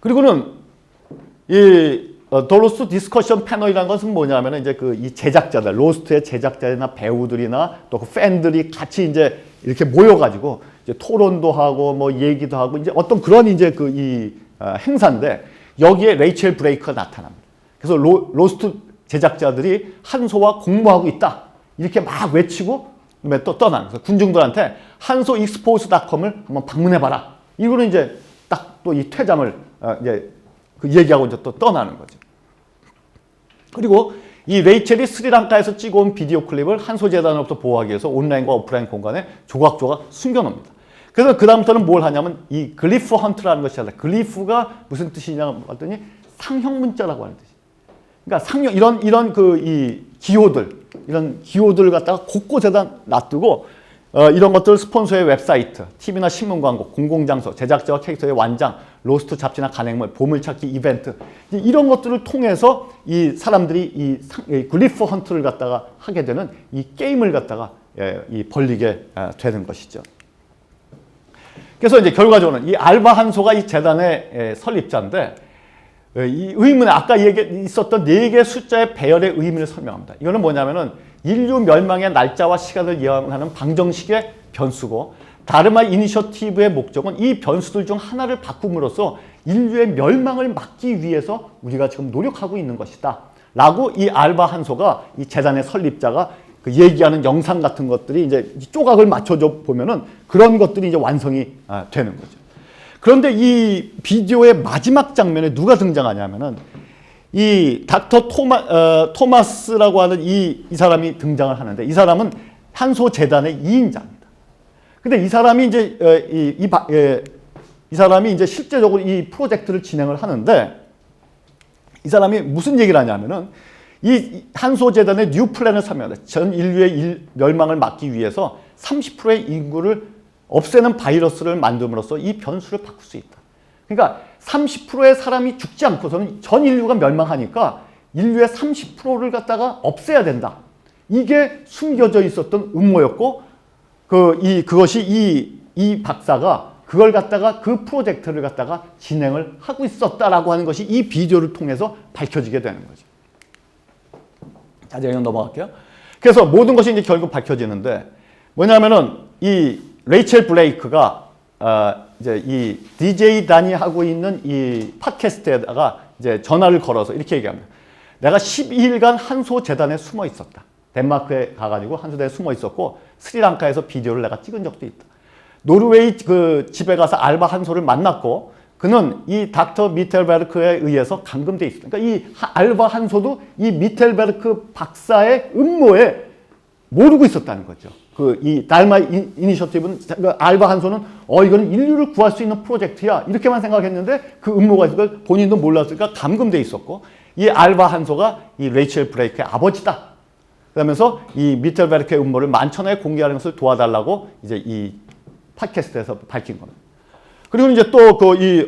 그리고는 이 돌로스 디스커션 패널이라는 것은 뭐냐면 이제 이 제작자들, 로스트의 제작자나 배우들이나 또 그 팬들이 같이 이제 이렇게 모여가지고 이제 토론도 하고 뭐 얘기도 하고 이제 어떤 그런 이제 행사인데 여기에 레이첼 브레이크가 나타납니다. 그래서 로스트 제작자들이 한소와 공모하고 있다 이렇게 막 외치고 또 떠나는 거예요. 군중들한테 한소익스포츠닷컴을 한번 방문해봐라. 이거는 이제 딱 또 이 퇴장을 이제 얘기하고 이제 또 떠나는 거죠. 그리고 이 레이첼이 스리랑카에서 찍어온 비디오 클립을 한소재단으로부터 보호하기 위해서 온라인과 오프라인 공간에 조각조각 숨겨놓습니다. 그래서 그 다음부터는 뭘 하냐면 이 글리프 헌트라는 것이 있어요. 글리프가 무슨 뜻이냐고 봤더니 상형 문자라고 하는 뜻이에요. 그러니까 상형 이런 이 기호들 갖다가 곳곳에다 놔두고 이런 것들을 스폰서의 웹사이트, TV나 신문 광고, 공공장소, 제작자와 캐릭터의 완장, 로스트 잡지나 간행물, 보물찾기 이벤트 이런 것들을 통해서 이 사람들이 이 글리프 헌트를 갖다가 하게 되는 이 게임을 갖다가 벌리게 되는 것이죠. 그래서 이제 결과적으로는 이 알바 한소가 이 재단의 설립자인데 이 의문에 아까 있었던 4개의 숫자의 배열의 의미를 설명합니다. 이거는 뭐냐면은 인류 멸망의 날짜와 시간을 예언하는 방정식의 변수고 다르마 이니셔티브의 목적은 이 변수들 중 하나를 바꿈으로써 인류의 멸망을 막기 위해서 우리가 지금 노력하고 있는 것이다. 라고 이 알바 한소가 이 재단의 설립자가 얘기하는 영상 같은 것들이 이제 조각을 맞춰줘 보면은 그런 것들이 이제 완성이 되는 거죠. 그런데 이 비디오의 마지막 장면에 누가 등장하냐면은 이 닥터 토마스라고 하는 이 사람이 등장을 하는데 이 사람은 한소 재단의 2인자입니다. 근데 이 사람이 이제 이 사람이 이제 실제적으로 이 프로젝트를 진행을 하는데 이 사람이 무슨 얘기를 하냐면은 이 한소 재단의 뉴 플랜을 설명합니다. 전 인류의 멸망을 막기 위해서 30%의 인구를 없애는 바이러스를 만듦으로써 이 변수를 바꿀 수 있다. 그러니까 30%의 사람이 죽지 않고서는 전 인류가 멸망하니까 인류의 30%를 갖다가 없애야 된다. 이게 숨겨져 있었던 음모였고 그것이 이 박사가 그걸 갖다가 그 프로젝트를 갖다가 진행을 하고 있었다라고 하는 것이 이 비디오를 통해서 밝혀지게 되는 거죠. 자, 이제 넘어갈게요. 그래서 모든 것이 이제 결국 밝혀지는데 뭐냐면은 이 레이첼 브레이크가 이제 이 DJ 단이 하고 있는 이 팟캐스트에다가 이제 전화를 걸어서 이렇게 얘기합니다. 내가 12일간 한소 재단에 숨어 있었다. 덴마크에 가가지고 한소 재단에 숨어 있었고 스리랑카에서 비디오를 내가 찍은 적도 있다. 노르웨이 그 집에 가서 알바 한소를 만났고 그는 이 닥터 미텔베르크에 의해서 감금돼 있었다. 그러니까 이 알바 한소도 이 미텔베르크 박사의 음모에 모르고 있었다는 거죠. 이 달마 이니셔티브는 알바 한소는 이거는 인류를 구할 수 있는 프로젝트야 이렇게만 생각했는데 그 음모가 있을 걸 본인도 몰랐으니까 감금돼 있었고 이 알바 한소가 이 레이첼 브레이크의 아버지다. 그러면서 이 미텔베르크의 음모를 만천하에 공개하는 것을 도와달라고 이제 이 팟캐스트에서 밝힌 겁니다. 그리고 이제 또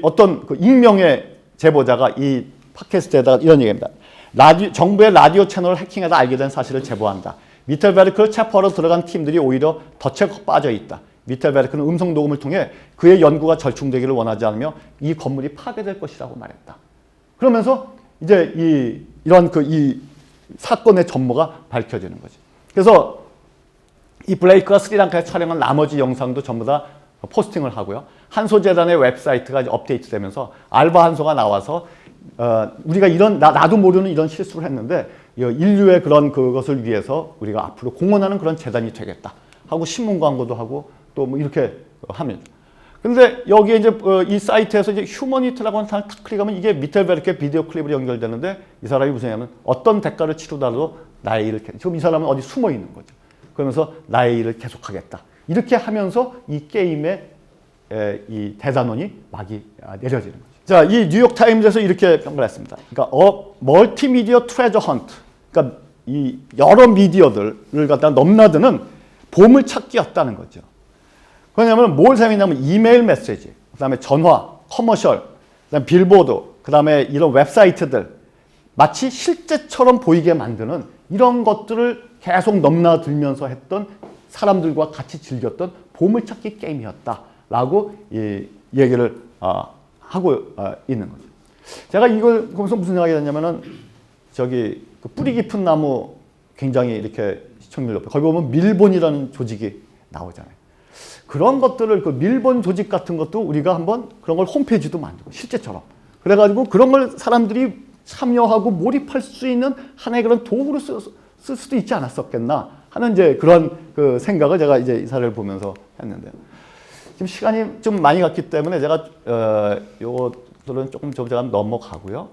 어떤 익명의 제보자가 이 팟캐스트에다가 이런 얘기입니다. 정부의 라디오 채널을 해킹해서 알게 된 사실을 제보한다. 미텔베르크를 체포하러 들어간 팀들이 오히려 덫에 빠져 있다. 미텔베르크는 음성 녹음을 통해 그의 연구가 절충되기를 원하지 않으며 이 건물이 파괴될 것이라고 말했다. 그러면서 이제 이런 이 사건의 전모가 밝혀지는 거죠. 그래서 이 브레이크가 스리랑카에 촬영한 나머지 영상도 전부 다 포스팅을 하고요. 한소재단의 웨브사이트가 이제 업데이트되면서 알바 한소가 나와서 우리가 나도 모르는 이런 실수를 했는데 인류의 그것을 위해서 우리가 앞으로 공헌하는 그런 재단이 되겠다 하고 신문 광고도 하고 또 뭐 이렇게 합니다. 근데 여기에 이제 이 사이트에서 이제 휴머니티라고 하는 단어를 탁 클릭하면 이게 미텔베르크의 비디오 클립으로 연결되는데 이 사람이 무슨 얘기냐면 어떤 대가를 치르더라도 나의 일을 지금 이 사람은 어디 숨어 있는 거죠. 그러면서 나의 일을 계속하겠다. 이렇게 하면서 이 게임의 이 대단원이 막이 내려지는 거죠. 자, 이 뉴욕 타임즈에서 이렇게 평가를 했습니다. 그러니까 멀티미디어 트레저 헌트. 그러니까 이 여러 미디어들을 갖다 넘나드는 보물찾기였다는 거죠. 왜냐하면 뭘 사용했냐면 이메일 메시지, 그다음에 전화, 커머셜, 그다음에 빌보드, 그다음에 이런 웹사이트들 마치 실제처럼 보이게 만드는 이런 것들을 계속 넘나들면서 했던 사람들과 같이 즐겼던 보물찾기 게임이었다라고 이 얘기를 하고 있는 거죠. 제가 이걸 보면서 무슨 생각이 났냐면은 저기 그 뿌리 깊은 나무 굉장히 이렇게 시청률 높고 거기 보면 밀본이라는 조직이 나오잖아요. 그런 것들을 그 밀본 조직 같은 것도 우리가 한번 그런 걸 홈페이지도 만들고 실제처럼 그래가지고 그런 걸 사람들이 참여하고 몰입할 수 있는 하나의 그런 도구로 쓸 수도 있지 않았었겠나 하는 이제 그런 그 생각을 제가 이제 이사를 보면서 했는데요. 지금 시간이 좀 많이 갔기 때문에 제가 요것들은 조금 제가 넘어가고요.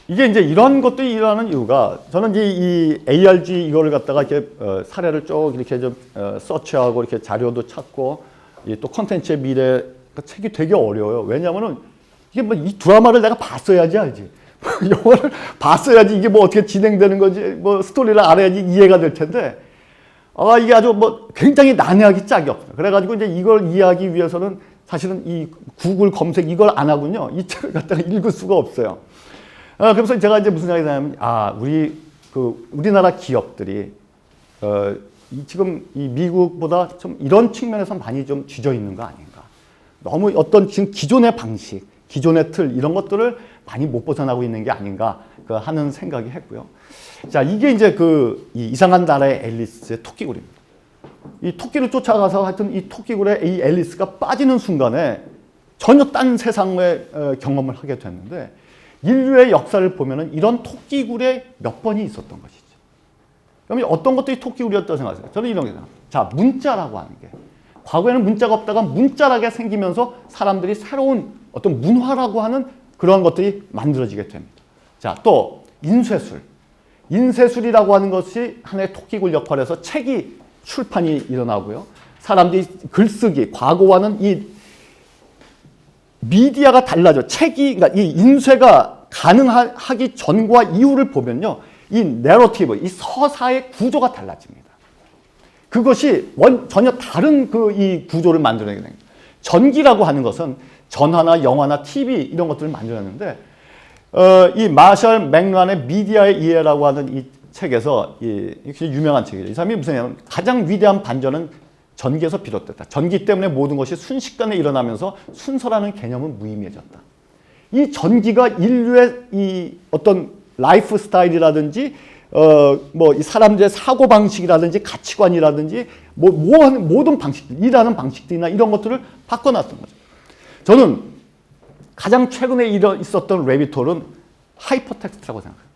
이게 이제 이런 것들이 일어나는 이유가 저는 이제 이 ARG 이거를 갖다가 이렇게 사례를 쭉 이렇게 좀 서치하고 이렇게 자료도 찾고 또 콘텐츠의 미래 책이 되게 어려워요. 왜냐하면은 이게 뭐 이 드라마를 내가 봤어야지 알지. 영화를 봤어야지 이게 뭐 어떻게 진행되는 건지 뭐 스토리를 알아야지 이해가 될 텐데 이게 아주 뭐 굉장히 난해하기 짝이 없어요. 그래가지고 이제 이걸 이해하기 위해서는 사실은 이 구글 검색 이걸 안 하군요. 이 책을 갖다가 읽을 수가 없어요. 그래서 제가 이제 무슨 생각이 드냐면 우리나라 기업들이 지금 이 미국보다 좀 이런 측면에서 많이 좀 쥐져 있는 거 아닌가. 너무 어떤 지금 기존의 방식, 기존의 틀 이런 것들을 많이 못 벗어나고 있는 게 아닌가 하는 생각이 했고요. 자, 이게 이제 이 이상한 나라의 앨리스의 토끼굴입니다. 이 토끼를 쫓아가서 하여튼 이 토끼굴에 이 앨리스가 빠지는 순간에 전혀 딴 세상의 경험을 하게 됐는데 인류의 역사를 보면은 이런 토끼굴에 몇 번이 있었던 것이죠. 그러면 어떤 것들이 토끼굴이었다고 생각하세요? 저는 이런 게 생각합니다. 자, 문자라고 하는 게 과거에는 문자가 없다가 문자라게 생기면서 사람들이 새로운 어떤 문화라고 하는 그런 것들이 만들어지게 됩니다. 자, 또 인쇄술. 인쇄술이라고 하는 것이 하나의 토끼굴 역할을 해서 책이 출판이 일어나고요. 사람들이 글쓰기, 과거와는 이 미디어가 달라져. 그러니까 이 인쇄가 가능하기 전과 이후를 보면요. 이 내러티브, 이 서사의 구조가 달라집니다. 그것이 전혀 다른 이 구조를 만들어내게 됩니다. 전기라고 하는 것은 전화나 영화나 TV 이런 것들을 만들었는데 이 마셜 맥란의 미디어의 이해라고 하는 이 책에서 유명한 책이죠. 이 사람이 무슨 얘기냐면 가장 위대한 반전은 전기에서 비롯됐다. 전기 때문에 모든 것이 순식간에 일어나면서 순서라는 개념은 무의미해졌다. 이 전기가 인류의 이 어떤 라이프 스타일이라든지 이 사람들의 사고 방식이라든지 가치관이라든지 모든 방식들, 일하는 방식들이나 이런 것들을 바꿔놨던 거죠. 저는 가장 최근에 있었던 레비톨은 하이퍼텍스트라고 생각해요.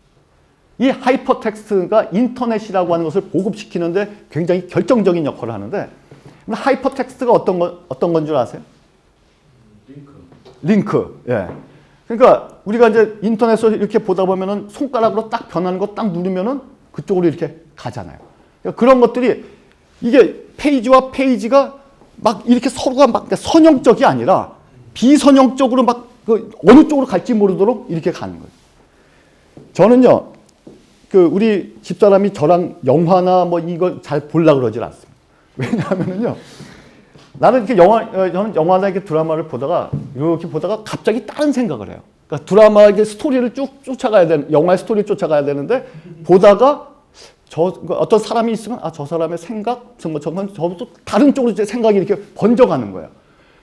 이 하이퍼텍스트가 인터넷이라고 하는 것을 보급시키는데 굉장히 결정적인 역할을 하는데 하이퍼텍스트가 어떤 건 줄 아세요? 링크. 예. 그러니까 우리가 이제 인터넷을 이렇게 보다 보면은 손가락으로 딱 변하는 거 딱 누르면은 그쪽으로 이렇게 가잖아요. 그러니까 그런 것들이 이게 페이지와 페이지가 막 이렇게 서로가 막 선형적이 아니라 비선형적으로 막 어느 쪽으로 갈지 모르도록 이렇게 가는 거예요. 저는요, 우리 집사람이 저랑 영화나 이걸 잘 보려고 그러질 않습니다. 왜냐하면요, 나는 이렇게 저는 영화나 이렇게 드라마를 보다가 이렇게 보다가 갑자기 다른 생각을 해요. 그러니까 드라마의 스토리를 쭉 쫓아가야 되는, 영화의 스토리를 쫓아가야 되는데 보다가 어떤 사람이 있으면 저 사람의 생각, 저도 다른 쪽으로 제 생각이 이렇게 번져가는 거예요.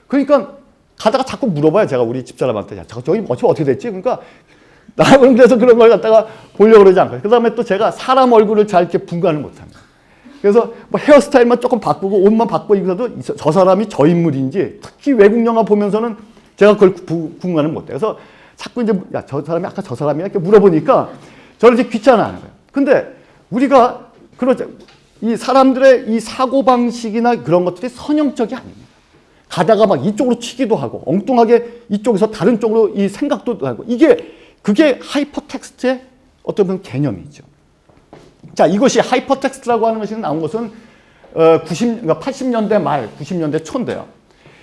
그러니까 가다가 자꾸 물어봐요. 제가 우리 집사람한테. 저기 어떻게 됐지? 그러니까 나는 그래서 그런 걸 갖다가 보려고 그러지 않고요. 그 다음에 또 제가 사람 얼굴을 잘 이렇게 분간을 못합니다. 그래서 헤어스타일만 조금 바꾸고 옷만 바꾸고 이러도 저 사람이 저 인물인지 특히 외국 영화 보면서는 제가 그걸 분간을 못해요. 그래서 자꾸 이제 저 사람이 아까 저 사람이야? 이렇게 물어보니까 저는 이제 귀찮아하는 거예요. 근데 우리가 이 사람들의 이 사고방식이나 그런 것들이 선형적이 아닙니다. 가다가 막 이쪽으로 치기도 하고 엉뚱하게 이쪽에서 다른 쪽으로 이 생각도 하고 그게 하이퍼텍스트의 어떤 개념이죠. 자, 이것이 하이퍼텍스트라고 하는 것이 나온 것은 그러니까 80년대 말, 90년대 초인데요.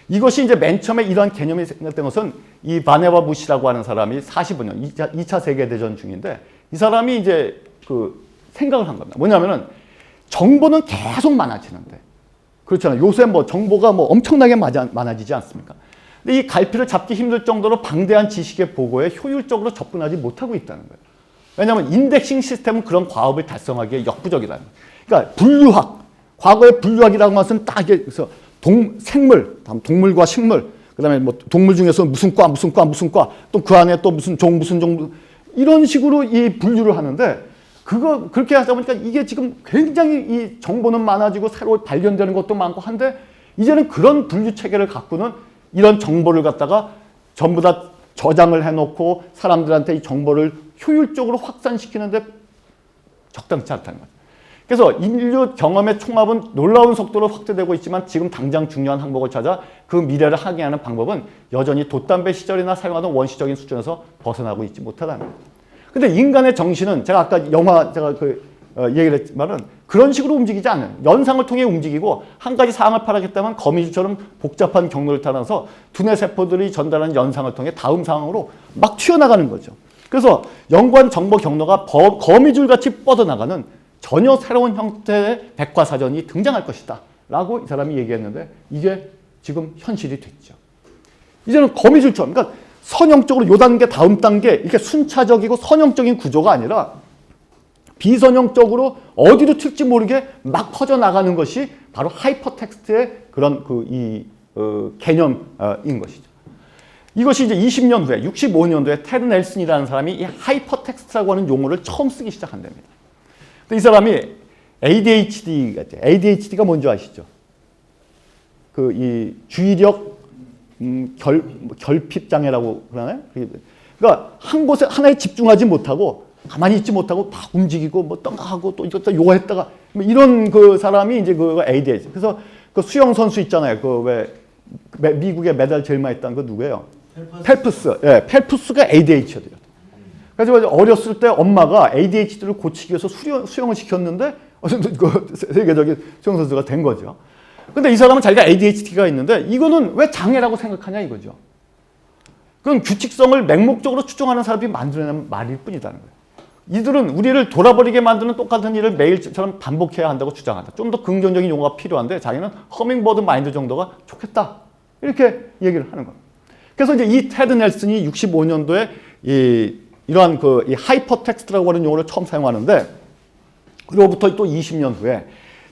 이것이 이제 맨 처음에 이러한 개념이 생겼던 것은 이 바네바 부시라고 하는 사람이 45년, 2차 세계대전 중인데 이 사람이 이제 그 생각을 한 겁니다. 뭐냐면은 정보는 계속 많아지는데 그렇잖아요. 요새 뭐 정보가 뭐 엄청나게 많아지지 않습니까? 근데 이 갈피를 잡기 힘들 정도로 방대한 지식의 보고에 효율적으로 접근하지 못하고 있다는 거예요. 왜냐하면 인덱싱 시스템은 그런 과업을 달성하기에 역부족이라는 거예요. 그러니까 분류학, 과거의 분류학이라는 것은 딱 이게 그래서 생물, 다음 동물과 식물, 그다음에 뭐 동물 중에서 무슨 과, 또 그 안에 또 무슨 종, 이런 식으로 이 분류를 하는데 그렇게 하다 보니까 이게 지금 굉장히 이 정보는 많아지고 새로 발견되는 것도 많고 한데 이제는 그런 분류 체계를 갖고는 이런 정보를 갖다가 전부 다 저장을 해놓고 사람들한테 이 정보를 효율적으로 확산시키는데 적당치 않다는 거죠. 그래서 인류 경험의 총합은 놀라운 속도로 확대되고 있지만 지금 당장 중요한 항목을 찾아 그 미래를 항해하는 방법은 여전히 돛담배 시절이나 사용하던 원시적인 수준에서 벗어나고 있지 못하다는 거예요. 근데 인간의 정신은 제가 아까 영화 제가 얘기를 했지만은 그런 식으로 움직이지 않아요. 연상을 통해 움직이고 한 가지 사항을 파악했다면 거미줄처럼 복잡한 경로를 따라서 두뇌 세포들이 전달하는 연상을 통해 다음 상황으로 막 튀어나가는 거죠. 그래서 연관 정보 경로가 거미줄같이 뻗어나가는 전혀 새로운 형태의 백과사전이 등장할 것이다 라고 이 사람이 얘기했는데 이게 지금 현실이 됐죠. 이제는 거미줄처럼 그러니까 선형적으로 요 단계 다음 단계 이렇게 순차적이고 선형적인 구조가 아니라 비선형적으로 어디로 튈지 모르게 막 퍼져나가는 것이 바로 하이퍼텍스트의 그런 개념인 것이죠. 이것이 이제 20년 후에 65년도에 테드 넬슨이라는 사람이 이 하이퍼텍스트라고 하는 용어를 처음 쓰기 시작한답니다. 이 사람이 ADHD가 뭔지 아시죠? 이 주의력 결핍 장애라고 그러나요? 그러니까 한 곳에 하나에 집중하지 못하고 가만히 있지 못하고 막 움직이고 뭐 떤가하고 또 이것도 요했다가 뭐 이런 그 사람이 이제 그 ADHD. 그래서 그 수영 선수 있잖아요. 그 왜 미국에 메달 제일 많이 딴 거 누구예요? 펠프스. 예, 펠프스가 ADHD예요. 그래서 어렸을 때 엄마가 ADHD를 고치기 위해서 수영을 시켰는데 그 세계적인 수영 선수가 된 거죠. 근데 이 사람은 자기가 ADHD가 있는데 이거는 왜 장애라고 생각하냐 이거죠. 그건 규칙성을 맹목적으로 추정하는 사람이 만들어낸 말일 뿐이라는 거예요. 이들은 우리를 돌아버리게 만드는 똑같은 일을 매일처럼 반복해야 한다고 주장한다. 좀 더 긍정적인 용어가 필요한데 자기는 허밍버드 마인드 정도가 좋겠다. 이렇게 얘기를 하는 겁니다. 그래서 이제 이 테드 넬슨이 65년도에 이러한 이 하이퍼텍스트라고 하는 용어를 처음 사용하는데 그로부터 또 20년 후에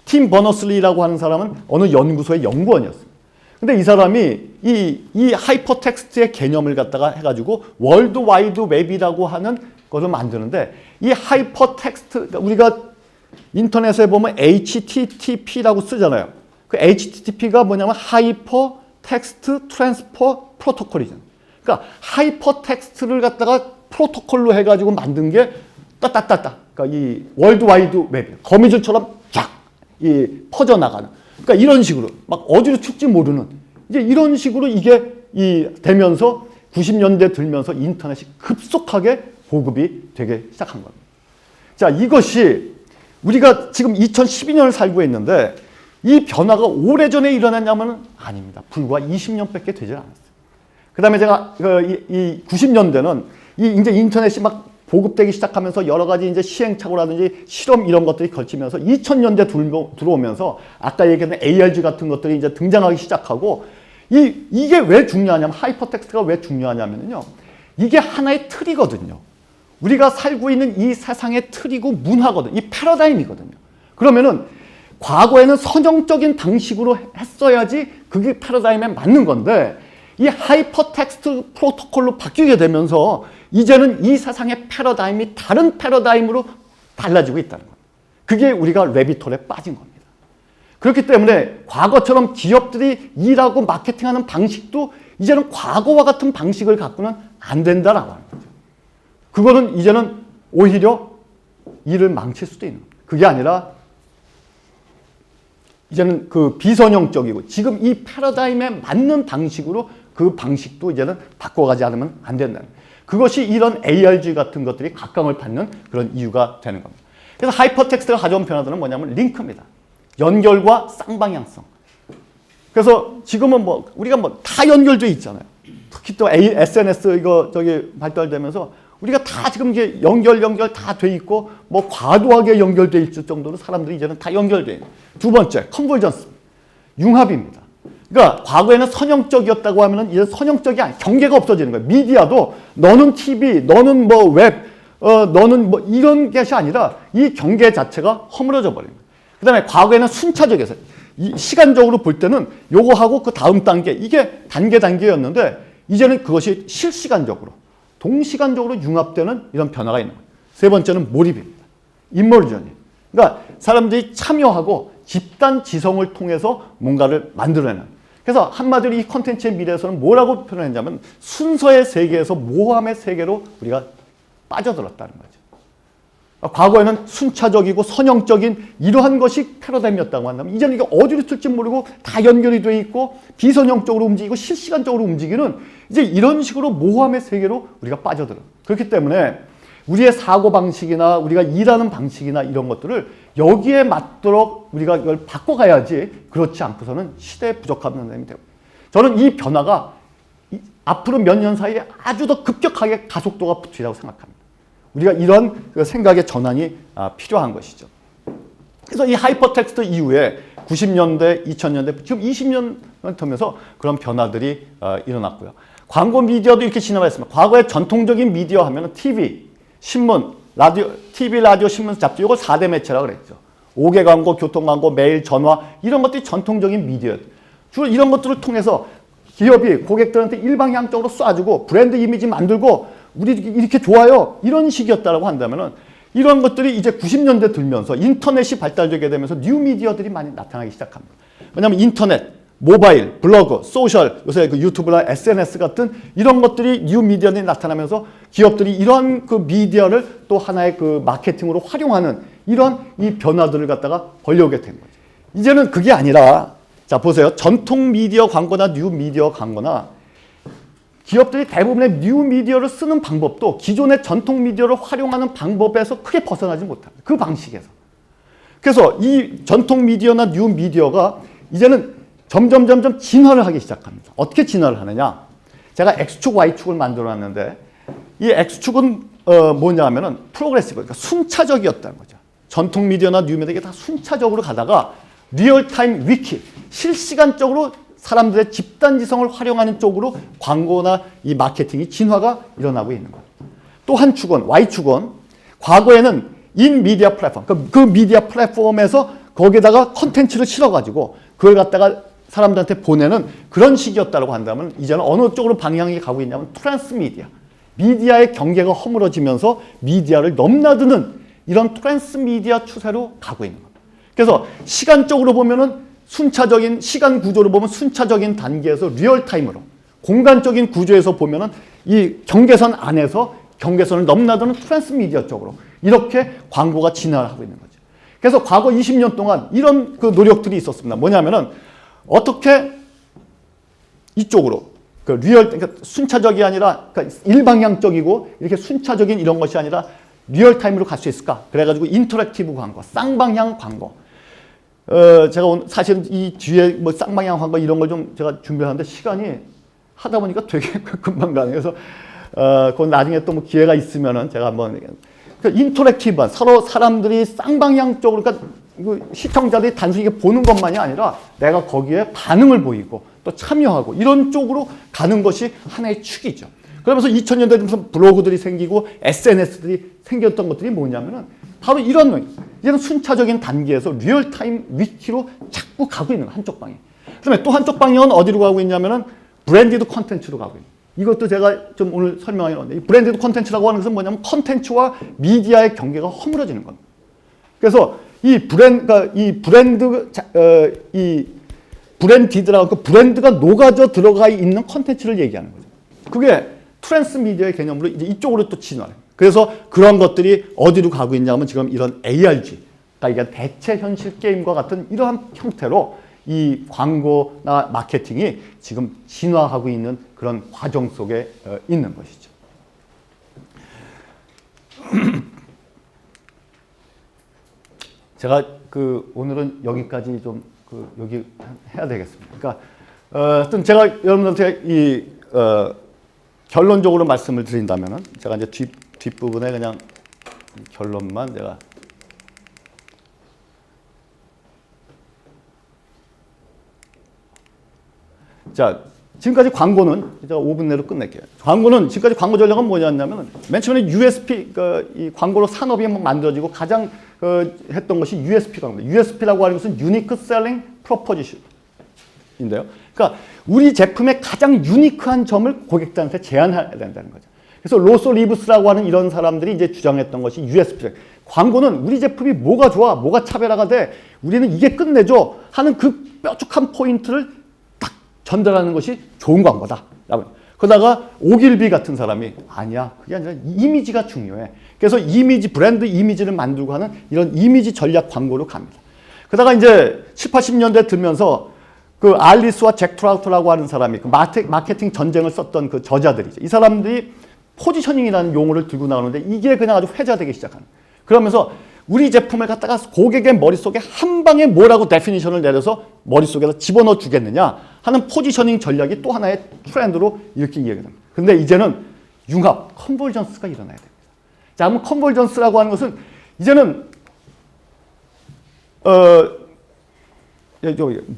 팀 버너슬리라고 하는 사람은 어느 연구소의 연구원이었습니다. 근데 이 사람이 이 하이퍼텍스트의 개념을 갖다가 해가지고 월드 와이드 웹이라고 하는 것을 만드는데 이 하이퍼텍스트 그러니까 우리가 인터넷에 보면 HTTP라고 쓰잖아요. 그 HTTP가 뭐냐면 하이퍼 텍스트 트랜스퍼 프로토콜이잖아요. 그러니까 하이퍼텍스트를 갖다가 프로토콜로 해가지고 만든 게 따따따따. 그러니까 이 월드와이드 웹 거미줄처럼 쫙 퍼져나가는. 그러니까 이런 식으로 막 어디로 튈지 모르는 이제 이런 식으로 이게 되면서 90년대 들면서 인터넷이 급속하게 보급이 되기 시작한 겁니다. 자, 이것이 우리가 지금 2012년을 살고 있는데 이 변화가 오래전에 일어났냐면 아닙니다. 불과 20년밖에 되지 않았어요. 그 다음에 제가 이 90년대는 이제 인터넷이 막 보급되기 시작하면서 여러 가지 이제 시행착오라든지 실험 이런 것들이 걸치면서 2000년대 들어오면서 아까 얘기했던 ARG 같은 것들이 이제 등장하기 시작하고 이게 왜 중요하냐면 하이퍼텍스트가 왜 중요하냐면요. 이게 하나의 틀이거든요. 우리가 살고 있는 이 세상의 틀이고 문화거든요. 이 패러다임이거든요. 그러면은 과거에는 선형적인 방식으로 했어야지 그게 패러다임에 맞는 건데 이 하이퍼텍스트 프로토콜로 바뀌게 되면서 이제는 이 세상의 패러다임이 다른 패러다임으로 달라지고 있다는 거예요. 그게 우리가 레빗홀에 빠진 겁니다. 그렇기 때문에 과거처럼 기업들이 일하고 마케팅하는 방식도 이제는 과거와 같은 방식을 갖고는 안 된다라고 하는 거죠. 그거는 이제는 오히려 일을 망칠 수도 있는 거예요. 그게 아니라 이제는 그 비선형적이고 지금 이 패러다임에 맞는 방식으로 그 방식도 이제는 바꿔가지 않으면 안 된다는 거예요. 그것이 이런 ARG 같은 것들이 각광을 받는 그런 이유가 되는 겁니다. 그래서 하이퍼텍스트가 가져온 변화들은 뭐냐면 링크입니다. 연결과 쌍방향성. 그래서 지금은 뭐 우리가 뭐 다 연결돼 있잖아요. 특히 또 SNS 이거 저기 발달되면서 우리가 다 지금 이제 연결 다 돼 있고 뭐 과도하게 연결돼 있을 정도로 사람들이 이제는 다 연결돼 있는. 두 번째, 컨버전스. 융합입니다. 그러니까 과거에는 선형적이었다고 하면은 이제 선형적이 아니 경계가 없어지는 거예요. 미디어도 너는 TV, 너는 뭐 웹, 너는 뭐 이런 것이 아니라 이 경계 자체가 허물어져 버리는 거예요. 그다음에 과거에는 순차적이었어요. 이 시간적으로 볼 때는 요거 하고 그 다음 단계 이게 단계였는데 이제는 그것이 실시간적으로 동시간적으로 융합되는 이런 변화가 있는 거예요. 세 번째는 몰입입니다. 임머전이. 그러니까 사람들이 참여하고 집단 지성을 통해서 뭔가를 만들어내는. 그래서 한마디로 이 콘텐츠의 미래에서는 뭐라고 표현했냐면 순서의 세계에서 모함의 세계로 우리가 빠져들었다는 거죠. 과거에는 순차적이고 선형적인 이러한 것이 패러다임이었다고 한다면 이제는 이게 어디로 튈지 모르고 다 연결이 돼 있고 비선형적으로 움직이고 실시간적으로 움직이는 이제 이런 식으로 모함의 세계로 우리가 빠져들어요. 그렇기 때문에 우리의 사고방식이나 우리가 일하는 방식이나 이런 것들을 여기에 맞도록 우리가 이걸 바꿔가야지 그렇지 않고서는 시대에 부족한 셈이 되고 저는 이 변화가 앞으로 몇 년 사이에 아주 더 급격하게 가속도가 붙으리라고 생각합니다. 우리가 이런 생각의 전환이 필요한 것이죠. 그래서 이 하이퍼텍스트 이후에 90년대, 2000년대, 지금 20년을 통해서 그런 변화들이 일어났고요. 광고 미디어도 이렇게 진화했습니다. 과거에 전통적인 미디어 하면 TV, 신문, 라디오, TV, 라디오, 신문, 잡지 이걸 4대 매체라고 그랬죠. 5개 광고, 교통 광고, 메일, 전화 이런 것들이 전통적인 미디어. 주로 이런 것들을 통해서 기업이 고객들한테 일방향적으로 쏴주고 브랜드 이미지 만들고 우리 이렇게 좋아요. 이런 식이었다고 한다면은 이런 것들이 이제 90년대 들면서 인터넷이 발달되게 되면서 뉴 미디어들이 많이 나타나기 시작합니다. 왜냐하면 인터넷, 모바일, 블로그, 소셜, 요새 그 유튜브나 SNS 같은 이런 것들이 뉴 미디어들이 나타나면서 기업들이 이런 그 미디어를 또 하나의 그 마케팅으로 활용하는 이런 이 변화들을 갖다가 벌려오게 된 거죠. 이제는 그게 아니라 자 보세요. 전통 미디어 광고나 뉴 미디어 광고나 기업들이 대부분의 뉴 미디어를 쓰는 방법도 기존의 전통 미디어를 활용하는 방법에서 크게 벗어나지 못합니다. 그 방식에서. 그래서 이 전통 미디어나 뉴 미디어가 이제는 점점 진화를 하기 시작합니다. 어떻게 진화를 하느냐? 제가 X축, Y축을 만들어놨는데 이 X축은 뭐냐 하면은 프로그레시브, 그러니까 순차적이었다는 거죠. 전통 미디어나 뉴 미디어 이게 다 순차적으로 가다가 리얼타임 위키, 실시간적으로 사람들의 집단지성을 활용하는 쪽으로 광고나 이 마케팅이 진화가 일어나고 있는 거예요. 또 한 축은 Y축은 과거에는 인 미디어 플랫폼, 그 미디어 플랫폼에서 거기에다가 컨텐츠를 실어가지고 그걸 갖다가 사람들한테 보내는 그런 식이었다고 한다면 이제는 어느 쪽으로 방향이 가고 있냐면 트랜스미디어. 미디어의 경계가 허물어지면서 미디어를 넘나드는 이런 트랜스미디어 추세로 가고 있는 겁니다. 그래서 시간적으로 보면은 순차적인 시간 구조로 보면 순차적인 단계에서 리얼타임으로 공간적인 구조에서 보면은 이 경계선 안에서 경계선을 넘나드는 트랜스미디어 쪽으로 이렇게 광고가 진화를 하고 있는 거죠. 그래서 과거 20년 동안 이런 그 노력들이 있었습니다. 뭐냐면은 어떻게 이쪽으로 그 그러니까 순차적이 아니라 그러니까 일방향적이고 이렇게 순차적인 이런 것이 아니라 리얼타임으로 갈 수 있을까? 그래가지고 인터랙티브 광고, 쌍방향 광고. 제가 오늘 사실 이 뒤에 뭐 쌍방향 광고 이런 걸 좀 제가 준비하는데 시간이 하다 보니까 되게 금방 가네요. 그래서 그건 나중에 또 뭐 기회가 있으면은 제가 한번 그러니까 인터랙티브한 서로 사람들이 쌍방향 쪽으로 그러니까 시청자들이 단순히 이게 보는 것만이 아니라 내가 거기에 반응을 보이고 또 참여하고 이런 쪽으로 가는 것이 하나의 축이죠. 그러면서 2000년대 되면서 블로그들이 생기고 SNS들이 생겼던 것들이 뭐냐면은 바로 이런 이제는 순차적인 단계에서 리얼타임 위키로 자꾸 가고 있는 한쪽 방향. 그다음에 또 한쪽 방향은 어디로 가고 있냐면은 브랜디드 콘텐츠로 가고 있는. 이것도 제가 좀 오늘 설명하려는데 이 브랜디드 콘텐츠라고 하는 것은 뭐냐면 콘텐츠와 미디어의 경계가 허물어지는 겁니다. 그래서 이 브랜디드라고 그 브랜드가 녹아져 들어가 있는 콘텐츠를 얘기하는 거죠. 그게 트랜스미디어의 개념으로 이제 이쪽으로 또 진화해요. 그래서 그런 것들이 어디로 가고 있냐면 지금 이런 ARG, 그러니까 이게 대체 현실 게임과 같은 이러한 형태로 이 광고나 마케팅이 지금 진화하고 있는 그런 과정 속에 있는 것이죠. 제가 그 오늘은 여기까지 좀 여기 해야 되겠습니다. 그러니까 하여튼 제가 여러분들한테 결론적으로 말씀을 드린다면은 제가 이제 뒷부분에 그냥 결론만 내가 자, 지금까지 광고는 제가 5분 내로 끝낼게요. 광고는 지금까지 광고 전략은 뭐냐면 맨 처음에 USP 이 광고로 산업이 만들어지고 가장 했던 것이 USP가 겁니다. USP라고 하는 것은 Unique Selling Proposition인데요. 그러니까 우리 제품의 가장 유니크한 점을 고객들한테 제안해야 된다는 거죠. 그래서 로소 리브스라고 하는 이런 사람들이 이제 주장했던 것이 USP. 광고는 우리 제품이 뭐가 좋아, 뭐가 차별화가 돼, 우리는 이게 끝내줘 하는 그 뾰족한 포인트를 딱 전달하는 것이 좋은 광고다. 그러다가 오길비 같은 사람이 아니야, 그게 아니라 이미지가 중요해. 그래서 브랜드 이미지를 만들고 하는 이런 이미지 전략 광고로 갑니다. 그러다가 이제 7, 80년대 들면서 그 알리스와 잭 트라우트라고 하는 사람이 그 마케팅 전쟁을 썼던 그 저자들이죠. 이 사람들이 포지셔닝이라는 용어를 들고 나오는데 이게 그냥 아주 회자되기 시작하는. 그러면서 우리 제품을 갖다가 고객의 머릿속에 한 방에 뭐라고 데피니션을 내려서 머릿속에서 집어넣어 주겠느냐 하는 포지셔닝 전략이 또 하나의 트렌드로 이렇게 이해가 됩니다. 근데 이제는 융합, 컨버전스가 일어나야 됩니다. 자, 그럼 컨버전스라고 하는 것은 이제는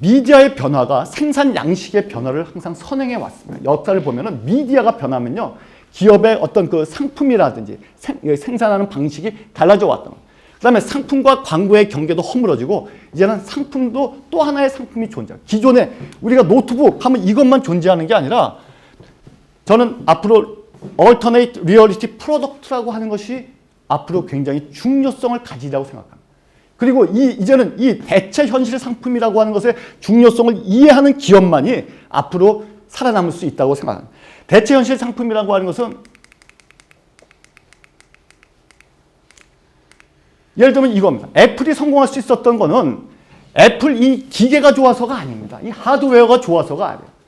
미디어의 변화가 생산 양식의 변화를 항상 선행해 왔습니다. 역사를 보면은 미디어가 변하면요, 기업의 어떤 그 상품이라든지 생산하는 방식이 달라져 왔던 거예요. 그 다음에 상품과 광고의 경계도 허물어지고 이제는 상품도 또 하나의 상품이 존재해요. 기존에 우리가 노트북 하면 이것만 존재하는 게 아니라 저는 앞으로 Alternate Reality Product라고 하는 것이 앞으로 굉장히 중요성을 가지리라고 생각합니다. 그리고 이제는 이 대체 현실 상품이라고 하는 것의 중요성을 이해하는 기업만이 앞으로 살아남을 수 있다고 생각합니다. 대체 현실 상품이라고 하는 것은 예를 들면 이겁니다. 애플이 성공할 수 있었던 거는 애플 이 기계가 좋아서가 아닙니다. 이 하드웨어가 좋아서가 아니에요.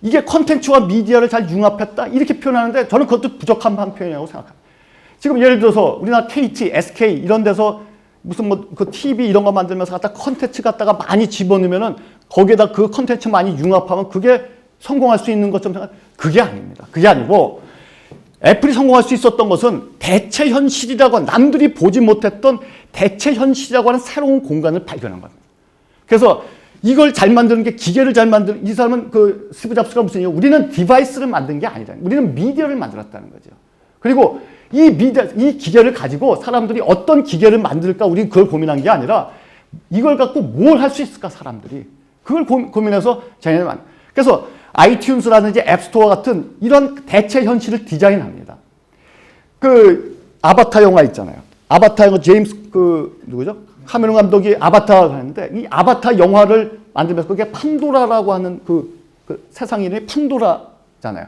이게 콘텐츠와 미디어를 잘 융합했다 이렇게 표현하는데 저는 그것도 부족한 표현이라고 생각합니다. 지금 예를 들어서 우리나라 KT, SK 이런 데서 무슨 그 TV 이런 거 만들면서 갖다 콘텐츠 갖다가 많이 집어넣으면은 거기에다 그 콘텐츠 많이 융합하면 그게 성공할 수 있는 것처럼 생각. 그게 아닙니다. 그게 아니고 애플이 성공할 수 있었던 것은 대체 현실이라고 남들이 보지 못했던 대체 현실이라고 하는 새로운 공간을 발견한 겁니다. 그래서 이걸 잘 만드는 게 기계를 잘 만드는 이 사람은 그 스티브 잡스가 무슨 얘기예요? 우리는 디바이스를 만든 게 아니다. 우리는 미디어를 만들었다는 거죠. 그리고 이 기계를 가지고 사람들이 어떤 기계를 만들까 우리 그걸 고민한 게 아니라 이걸 갖고 뭘 할 수 있을까 사람들이 그걸 고민해서 자기네들 그래서 아이튠즈라든지 앱스토어 같은 이런 대체 현실을 디자인합니다. 그 아바타 영화 있잖아요. 아바타 영화 제임스 누구죠? 카메론 감독이 아바타 하는데 이 아바타 영화를 만들면서 그게 판도라라고 하는 그 세상 이름이 판도라잖아요.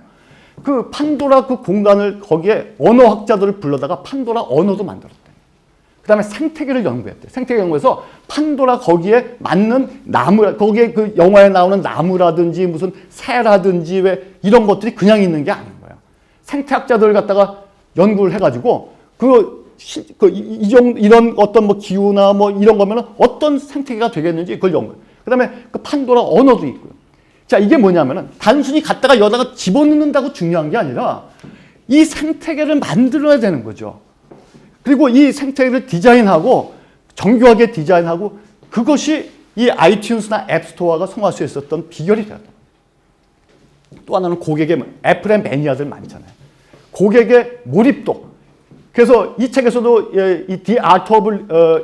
그 판도라 그 공간을 거기에 언어학자들을 불러다가 판도라 언어도 만들었대요. 그 다음에 생태계를 연구했대요. 생태계 연구에서 판도라 거기에 맞는 나무, 거기에 그 영화에 나오는 나무라든지 무슨 새라든지 왜 이런 것들이 그냥 있는 게 아닌 거예요. 생태학자들을 갖다가 연구를 해가지고 이런 어떤 뭐 기후나 뭐 이런 거면은 어떤 생태계가 되겠는지 그걸 연구해요. 그 다음에 그 판도라 언어도 있고요. 자, 이게 뭐냐면은 단순히 갖다가 여다가 집어넣는다고 중요한 게 아니라 이 생태계를 만들어야 되는 거죠. 그리고 이 생태계를 디자인하고 정교하게 디자인하고 그것이 이 아이튠즈나 앱스토어가 성공할 수 있었던 비결이 되었다. 또 하나는 고객의 애플의 매니아들 많잖아요. 고객의 몰입도. 그래서 이 책에서도 이 The Art of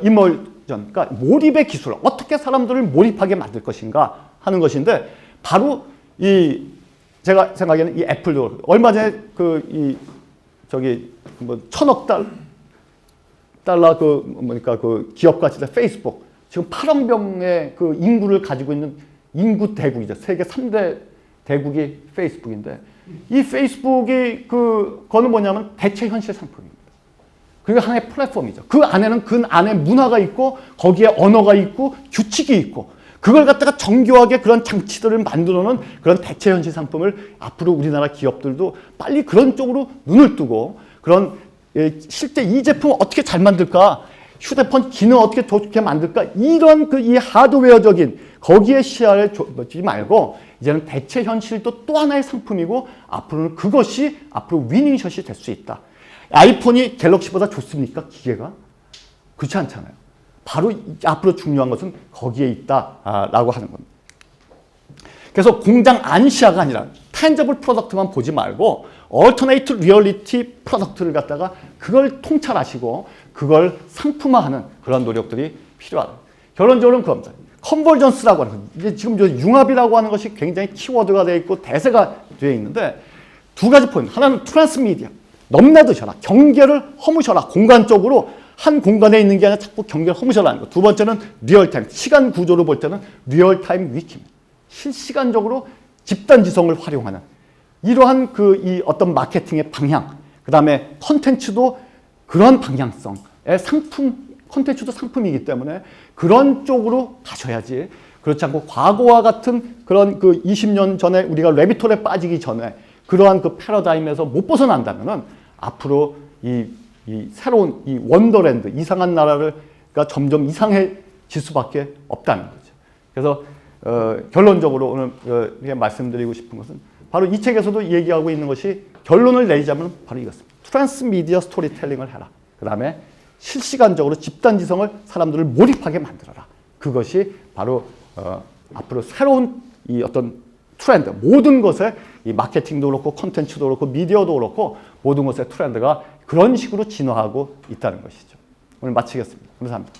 Immersion, 그러니까 몰입의 기술, 어떻게 사람들을 몰입하게 만들 것인가 하는 것인데 바로 이 제가 생각하기에는 이 애플도 얼마 전에 뭐 1,000억 달러 그 기업 가치다 페이스북 지금 8억 명의 그 인구를 가지고 있는 인구 대국이죠. 세계 3대 대국이 페이스북인데 이 페이스북이 그거는 뭐냐면 대체 현실 상품입니다. 그게 하나의 플랫폼이죠. 그 안에는 그 안에 문화가 있고 거기에 언어가 있고 규칙이 있고 그걸 갖다가 정교하게 그런 장치들을 만들어놓은 그런 대체 현실 상품을 앞으로 우리나라 기업들도 빨리 그런 쪽으로 눈을 뜨고 그런 실제 이 제품을 어떻게 잘 만들까 휴대폰 기능 어떻게 좋게 만들까? 이런 이 하드웨어적인 거기에 시야를 주지 말고 이제는 대체 현실도 또 하나의 상품이고 앞으로는 그것이 앞으로 위닝샷이 될 수 있다. 아이폰이 갤럭시보다 좋습니까? 기계가? 그렇지 않잖아요. 바로 앞으로 중요한 것은 거기에 있다라고 하는 겁니다. 그래서 공장 안 시야가 아니라 탄저블 프로덕트만 보지 말고 얼터네이트 리얼리티 프로덕트를 갖다가 그걸 통찰하시고 그걸 상품화하는 그런 노력들이 필요하다. 결론적으로는 그겁니다. 컨버전스라고 하는 거. 이제 지금 융합이라고 하는 것이 굉장히 키워드가 되어 있고 대세가 되어 있는데 두 가지 포인트. 하나는 트랜스미디어. 넘나드셔라. 경계를 허무셔라. 공간적으로 한 공간에 있는 게 아니라 자꾸 경계를 허무셔라는 거. 두 번째는 리얼타임. 시간 구조를 볼 때는 리얼타임 위키입니다. 실시간적으로 집단지성을 활용하는 이러한 이 어떤 마케팅의 방향, 그 다음에 컨텐츠도 그런 방향성의 상품, 컨텐츠도 상품이기 때문에 그런 쪽으로 가셔야지. 그렇지 않고 과거와 같은 그런 20년 전에 우리가 레빗홀에 빠지기 전에 그러한 패러다임에서 못 벗어난다면은 앞으로 이 새로운 이 원더랜드, 이상한 나라가 점점 이상해질 수밖에 없다는 거죠. 그래서 결론적으로 오늘 말씀드리고 싶은 것은 바로 이 책에서도 얘기하고 있는 것이 결론을 내리자면 바로 이것입니다. 트랜스미디어 스토리텔링을 해라. 그 다음에 실시간적으로 집단지성을 사람들을 몰입하게 만들어라. 그것이 바로 앞으로 새로운 이 어떤 트렌드, 모든 것에 이 마케팅도 그렇고 콘텐츠도 그렇고 미디어도 그렇고 모든 것의 트렌드가 그런 식으로 진화하고 있다는 것이죠. 오늘 마치겠습니다. 감사합니다.